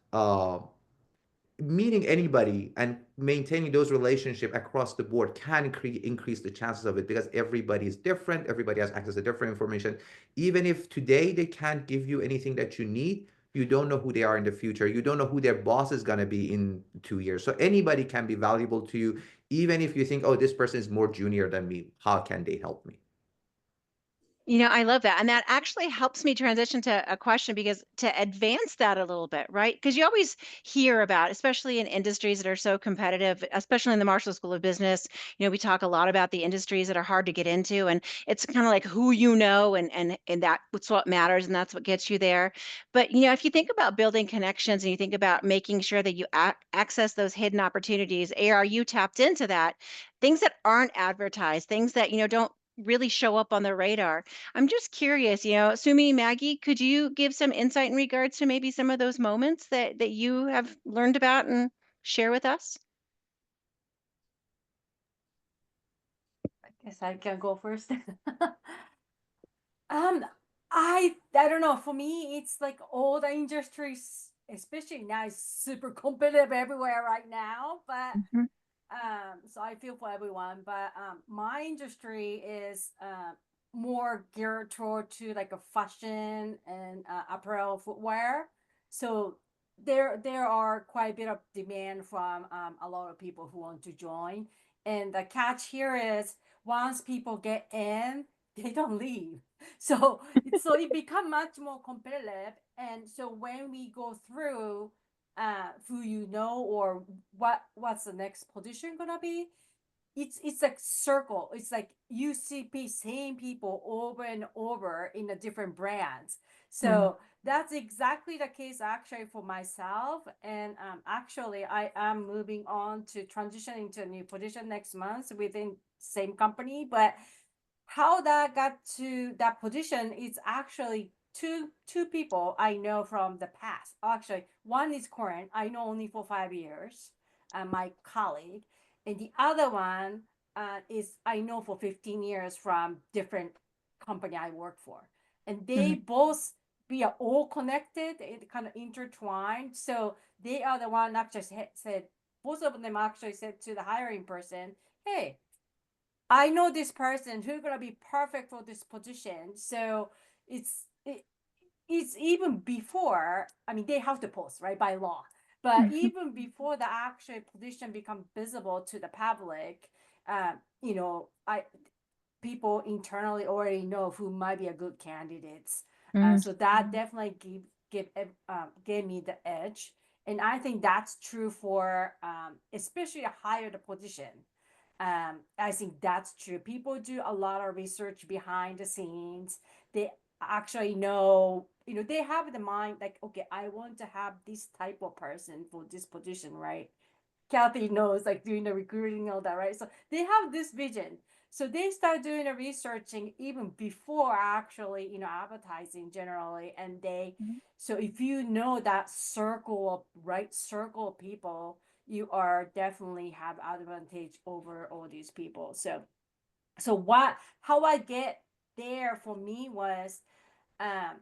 meeting anybody and maintaining those relationships across the board can increase the chances of it, because everybody is different, everybody has access to different information. Even if today they can't give you anything that you need, you don't know who they are in the future, you don't know who their boss is going to be in 2 years. So anybody can be valuable to you, even if you think, oh, this person is more junior than me, how can they help me? I love that. And that actually helps me transition to a question because to advance that a little bit, right? Because you always hear about, especially in industries that are so competitive, especially in the Marshall School of Business, we talk a lot about the industries that are hard to get into. And it's kind of like who you know, and that's what matters, and that's what gets you there. But if you think about building connections and you think about making sure that you access those hidden opportunities, are you tapped into that? Things that aren't advertised, things that don't really show up on the radar. I'm just curious, Sumi, Maggie, could you give some insight in regards to maybe some of those moments that you have learned about and share with us? I guess I can go first. Um, I don't know. For me, it's like all the industries, especially now, is super competitive everywhere right now. But Mhm. so I feel for everyone. But my industry is more geared toward to like a fashion and apparel footwear. So there are quite a bit of demand from a lot of people who want to join. And the catch here is once people get in, they don't leave. So it become much more competitive. And so when we go through who or what's the next position gonna be, it's like circle. It's like you see same people over and over in the different brands. So that's exactly the case actually for myself. And actually I am moving on to transitioning to a new position next month within same company. But how that got to that position is actually two people I know from the past. Actually, one is current. I know only for 5 years, my colleague, and the other one is I know for 15 years from different company I work for, and they both we are all connected. It kind of intertwined. So they are the one actually said both of them actually said to the hiring person, "Hey, I know this person who's gonna be perfect for this position." So it's even before. I mean, they have to post right by law, but even before the actual position become visible to the public, I people internally already know who might be a good candidates. So that definitely gave me the edge, and I think that's true for especially a higher the position. I think that's true. People do a lot of research behind the scenes. They actually know, they have the mind like, okay, I want to have this type of person for this position, right? Kathy knows, like doing the recruiting and all that, right? So they have this vision. So they start doing the researching even before actually, advertising generally. And so if you know that right circle of people, you are definitely have advantage over all these people. So how I get there for me was, um,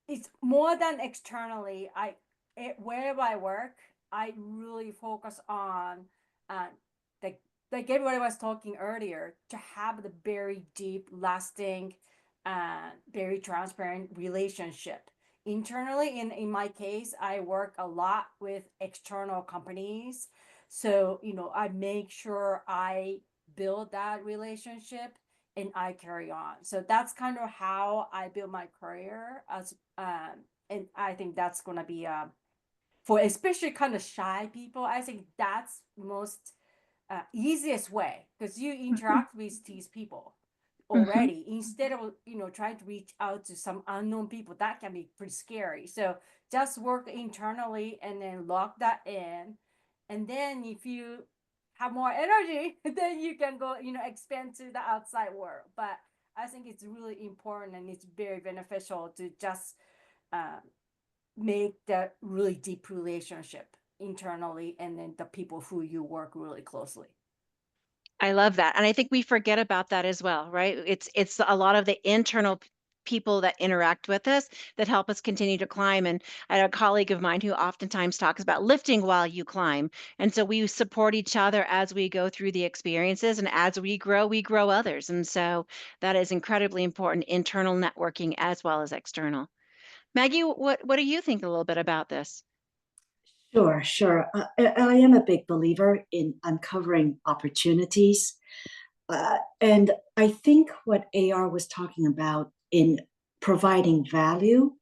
it's more than externally. Wherever I work, I really focus on uh, like everybody was talking earlier, to have the very deep, lasting, very transparent relationship internally. In my case, I work a lot with external companies, so I make sure I build that relationship and I carry on. So that's kind of how I build my career and I think that's gonna be for especially kind of shy people. I think that's most easiest way because you interact with these people already instead of trying to reach out to some unknown people. That can be pretty scary. So just work internally and then lock that in, and then if you have more energy then you can go expand to the outside world. But I think it's really important and it's very beneficial to just make that really deep relationship internally and then the people who you work really closely. I love that. And I think we forget about that as well, right? It's a lot of the internal people that interact with us that help us continue to climb. And I had a colleague of mine who oftentimes talks about lifting while you climb. And so we support each other as we go through the experiences, and as we grow others. And so that is incredibly important, internal networking as well as external. Maggie, what do you think a little bit about this? Sure, sure. I am a big believer in uncovering opportunities. And I think what AR was talking about in providing value,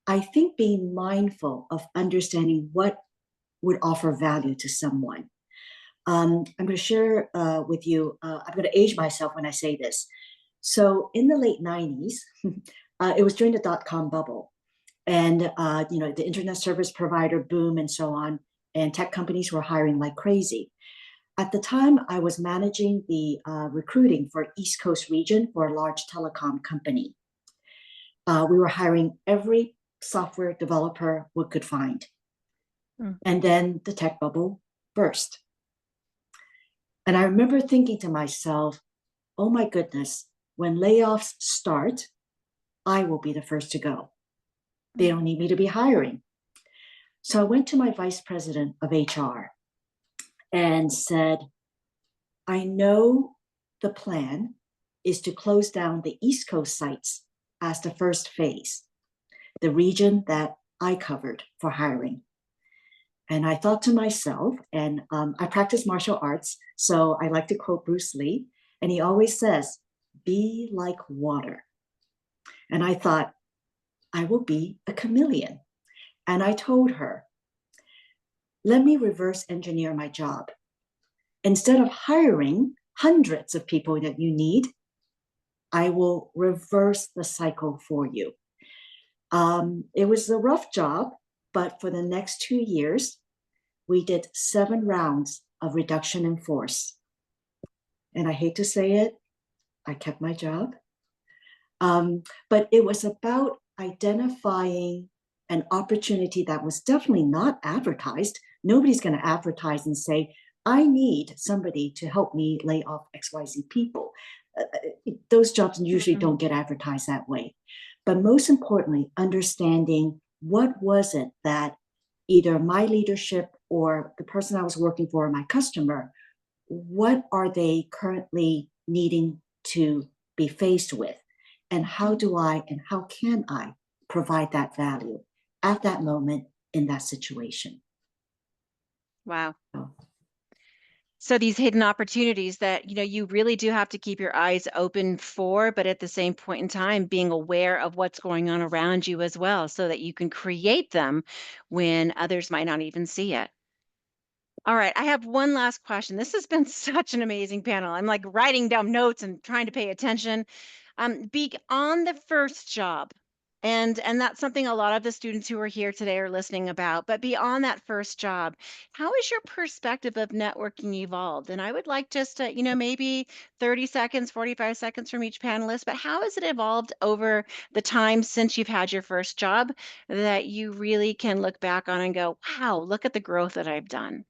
I think being mindful of understanding what would offer value to someone. I'm going to share with you, I'm going to age myself when I say this. So in the late 90s, it was during the dot-com bubble. And the internet service provider boom and so on, and tech companies were hiring like crazy. At the time, I was managing the recruiting for East Coast region for a large telecom company. We were hiring every software developer we could find. And then the tech bubble burst. And I remember thinking to myself, oh my goodness, when layoffs start, I will be the first to go. They don't need me to be hiring. So I went to my vice president of HR and said, I know the plan is to close down the East Coast sites as the first phase, the region that I covered for hiring. And I thought to myself, and I practice martial arts, so I like to quote Bruce Lee, and he always says, be like water. And I thought, I will be a chameleon. And I told her, let me reverse engineer my job. Instead of hiring hundreds of people that you need, I will reverse the cycle for you. It was a rough job, but for the next 2 years, we did 7 rounds of reduction in force. And I hate to say it, I kept my job. But it was about identifying an opportunity that was definitely not advertised. Nobody's going to advertise and say, I need somebody to help me lay off XYZ people. Those jobs usually don't get advertised that way. But most importantly, understanding what was it that either my leadership or the person I was working for, or my customer, what are they currently needing to be faced with? And how do I and how can I provide that value at that moment in that situation? Wow. So, So these hidden opportunities that, you really do have to keep your eyes open for, but at the same point in time, being aware of what's going on around you as well, so that you can create them when others might not even see it. All right, I have one last question. This has been such an amazing panel. I'm like writing down notes and trying to pay attention. Be on the first job. And that's something a lot of the students who are here today are listening about. But beyond that first job, how has your perspective of networking evolved? And I would like just to, maybe 30 seconds, 45 seconds from each panelist, but how has it evolved over the time since you've had your first job that you really can look back on and go, wow, look at the growth that I've done?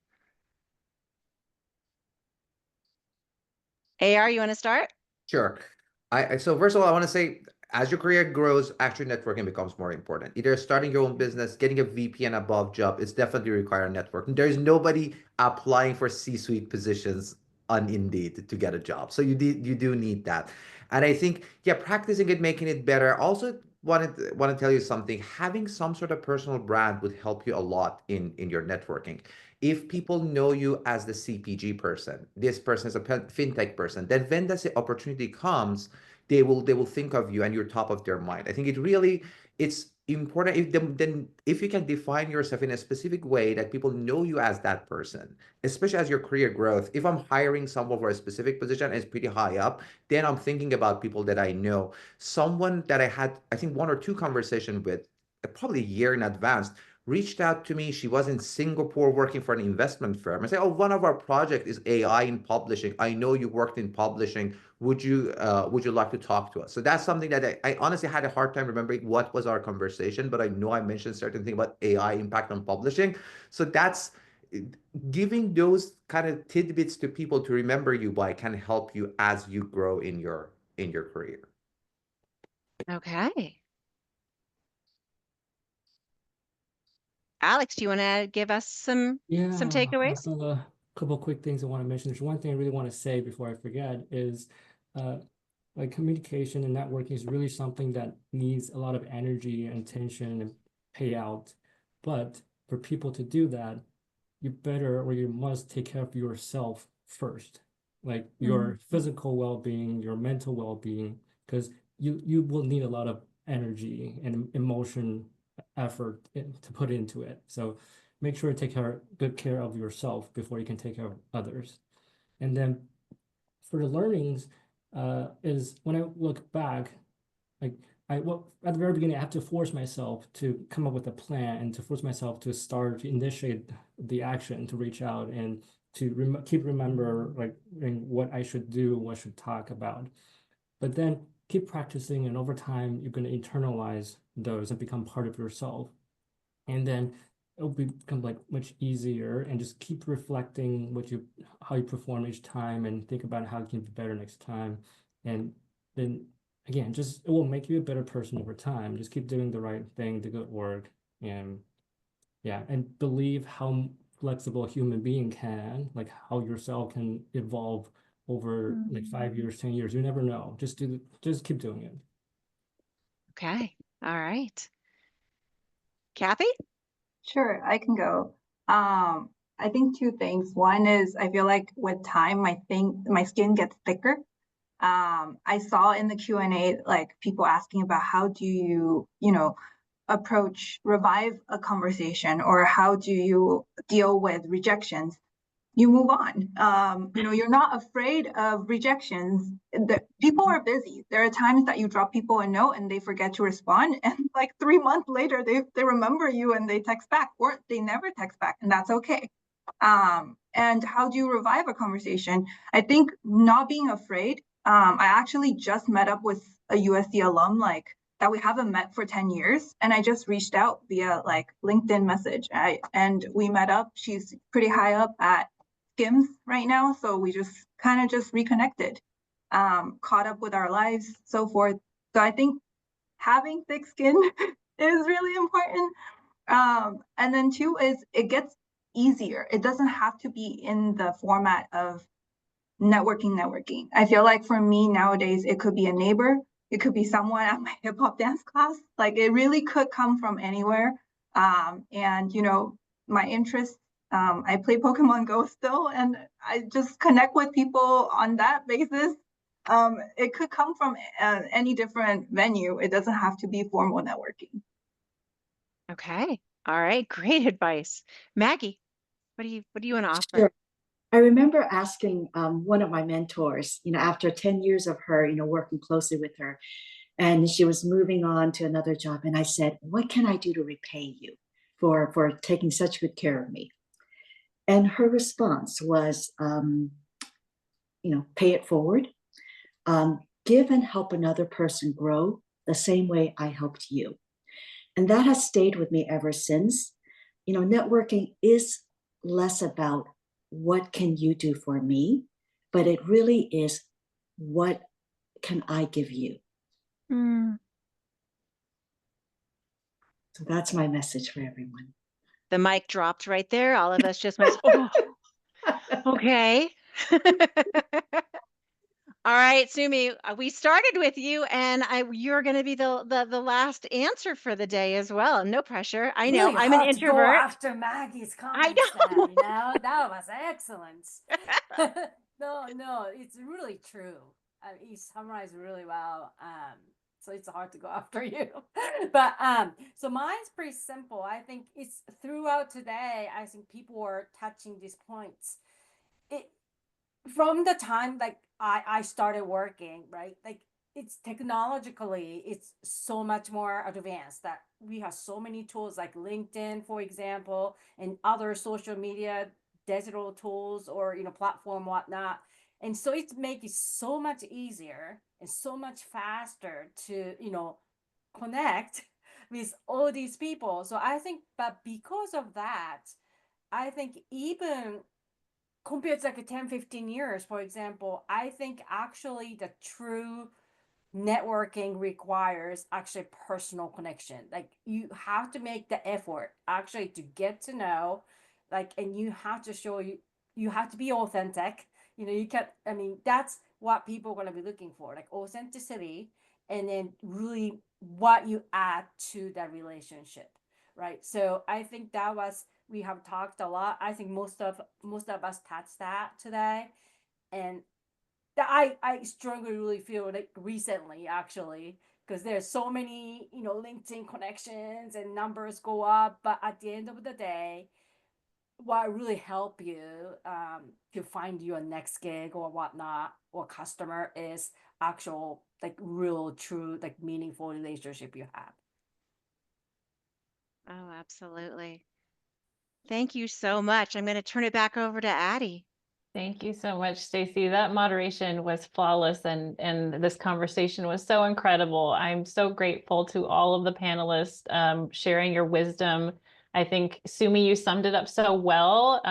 AR, you want to start? Sure. So first of all, I want to say, as your career grows, actually networking becomes more important. Either starting your own business, getting a VP and above job, it's definitely require networking. There's nobody applying for C-suite positions on Indeed to get a job. So you do need that. And I think, yeah, practicing it, making it better. Also want to tell you something. Having some sort of personal brand would help you a lot in your networking. If people know you as the CPG person, this person is a fintech person, then when the opportunity comes, they will think of you and you're top of their mind. I think it's important if you can define yourself in a specific way that people know you as that person, especially as your career growth. If I'm hiring someone for a specific position and it's pretty high up, then I'm thinking about people that I know. Someone that I had, I think, 1 or 2 conversations with, probably a year in advance, reached out to me. She was in Singapore working for an investment firm. I said, oh, one of our projects is AI in publishing. I know you worked in publishing. Would you like to talk to us? So that's something that I honestly had a hard time remembering what was our conversation, but I know I mentioned certain things about AI impact on publishing. So that's giving those kind of tidbits to people to remember you by can help you as you grow in your career. Okay. Alex, do you want to give us some Yeah, takeaways? I've got a couple quick things I want to mention. There's one thing I really want to say before I forget is like communication and networking is really something that needs a lot of energy and attention and payout. But for people to do that, you better or you must take care of yourself first. like your physical well-being, your mental well-being, because you will need a lot of energy and emotion effort to put into it. So make sure to take good care of yourself before you can take care of others. And then for the learnings, is when I look back, like at the very beginning, I have to force myself to come up with a plan and to force myself to start to initiate the action to reach out and to keep remember like what I should do, what I should talk about. But then keep practicing, and over time, you're going to internalize those and become part of yourself. And then it'll become like much easier, and just keep reflecting how you perform each time and think about how you can be better next time. And then again, just it will make you a better person over time. Just keep doing the right thing, the good work, and yeah, and believe how flexible a human being can, like how yourself can evolve over like 5 years, 10 years. You never know. Just keep doing it. Okay. All right. Kathy? Sure, I can go. I think two things. One is I feel like with time, my skin gets thicker. I saw in the Q&A like people asking about how do you, revive a conversation, or how do you deal with rejections? You move on. You're not afraid of rejections. People are busy. There are times that you drop people a note and they forget to respond, and like 3 months later, they remember you and they text back, or they never text back, and that's okay. And how do you revive a conversation? I think not being afraid. I actually just met up with a USC alum that we haven't met for 10 years. And I just reached out via LinkedIn message. And we met up. She's pretty high up at Skims right now. So we just kind of just reconnected, caught up with our lives, so forth. So I think having thick skin is really important. And then two is it gets easier. It doesn't have to be in the format of networking. I feel like for me nowadays, it could be a neighbor. It could be someone at my hip hop dance class. Like it really could come from anywhere. And my interests, I play Pokemon Go still, and I just connect with people on that basis. It could come from any different venue. It doesn't have to be formal networking. Okay. All right. Great advice. Maggie, what do you want to offer? Sure. I remember asking one of my mentors, after 10 years of her, working closely with her, and she was moving on to another job. And I said, what can I do to repay you for taking such good care of me? And her response was, pay it forward, give and help another person grow the same way I helped you. And that has stayed with me ever since. Networking is less about what can you do for me, but it really is what can I give you? So that's my message for everyone. The mic dropped right there. All of us just went, oh, okay. All right, Sumi, we started with you, and you're going to be the last answer for the day as well. No pressure. I know Really I'm an hard to go introvert. after Maggie's I comments know. there, that was excellent. No, it's really true. You summarized really well. So it's hard to go after you. But so mine's pretty simple. I think it's throughout today, I think people are touching these points. From the time I started working, right? Like it's technologically, it's so much more advanced that we have so many tools like LinkedIn, for example, and other social media, digital tools or platform, whatnot. And so it makes it so much easier and so much faster to connect with all these people. So I think, but because of that, I think even compared to 10-15 years, for example, I think actually the true networking requires actually personal connection. Like you have to make the effort actually to get to know, and you have to show you have to be authentic. You can't, that's what people are going to be looking for, like authenticity, and then really what you add to that relationship, right? So I think we have talked a lot. I think most of us touched that today. And that I strongly really feel like recently actually, because there's so many, LinkedIn connections and numbers go up, but at the end of the day, what really help you to find your next gig or whatnot or customer is actual like real true like meaningful relationship you have. Oh, absolutely. Thank you so much. I'm going to turn it back over to Addie. Thank you so much, Stacy. That moderation was flawless and this conversation was so incredible. I'm so grateful to all of the panelists sharing your wisdom. I think, Sumi, you summed it up so well.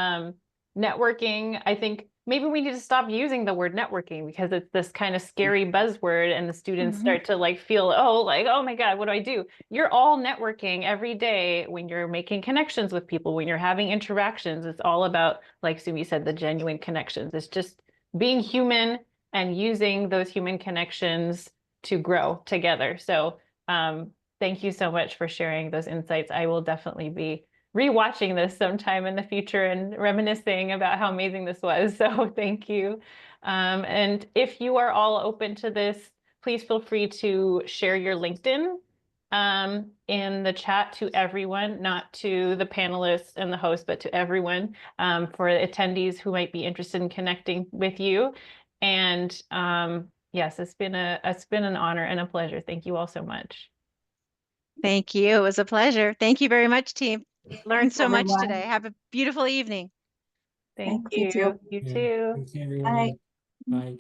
Networking, I think maybe we need to stop using the word networking because it's this kind of scary buzzword and the students start to like feel, oh my God, what do I do? You're all networking every day when you're making connections with people, when you're having interactions. It's all about, like Sumi said, the genuine connections. It's just being human and using those human connections to grow together. So thank you so much for sharing those insights. I will definitely be rewatching this sometime in the future and reminiscing about how amazing this was. So thank you. And if you are all open to this, please feel free to share your LinkedIn in the chat to everyone, not to the panelists and the host, but to everyone for attendees who might be interested in connecting with you. And yes, it's been an honor and a pleasure. Thank you all so much. Thank you. It was a pleasure. Thank you very much, team. Learned Thanks, so much everyone. today. Have a beautiful evening. Thank Thanks, you too. you. You too. Thank you, Bye. everyone. Bye.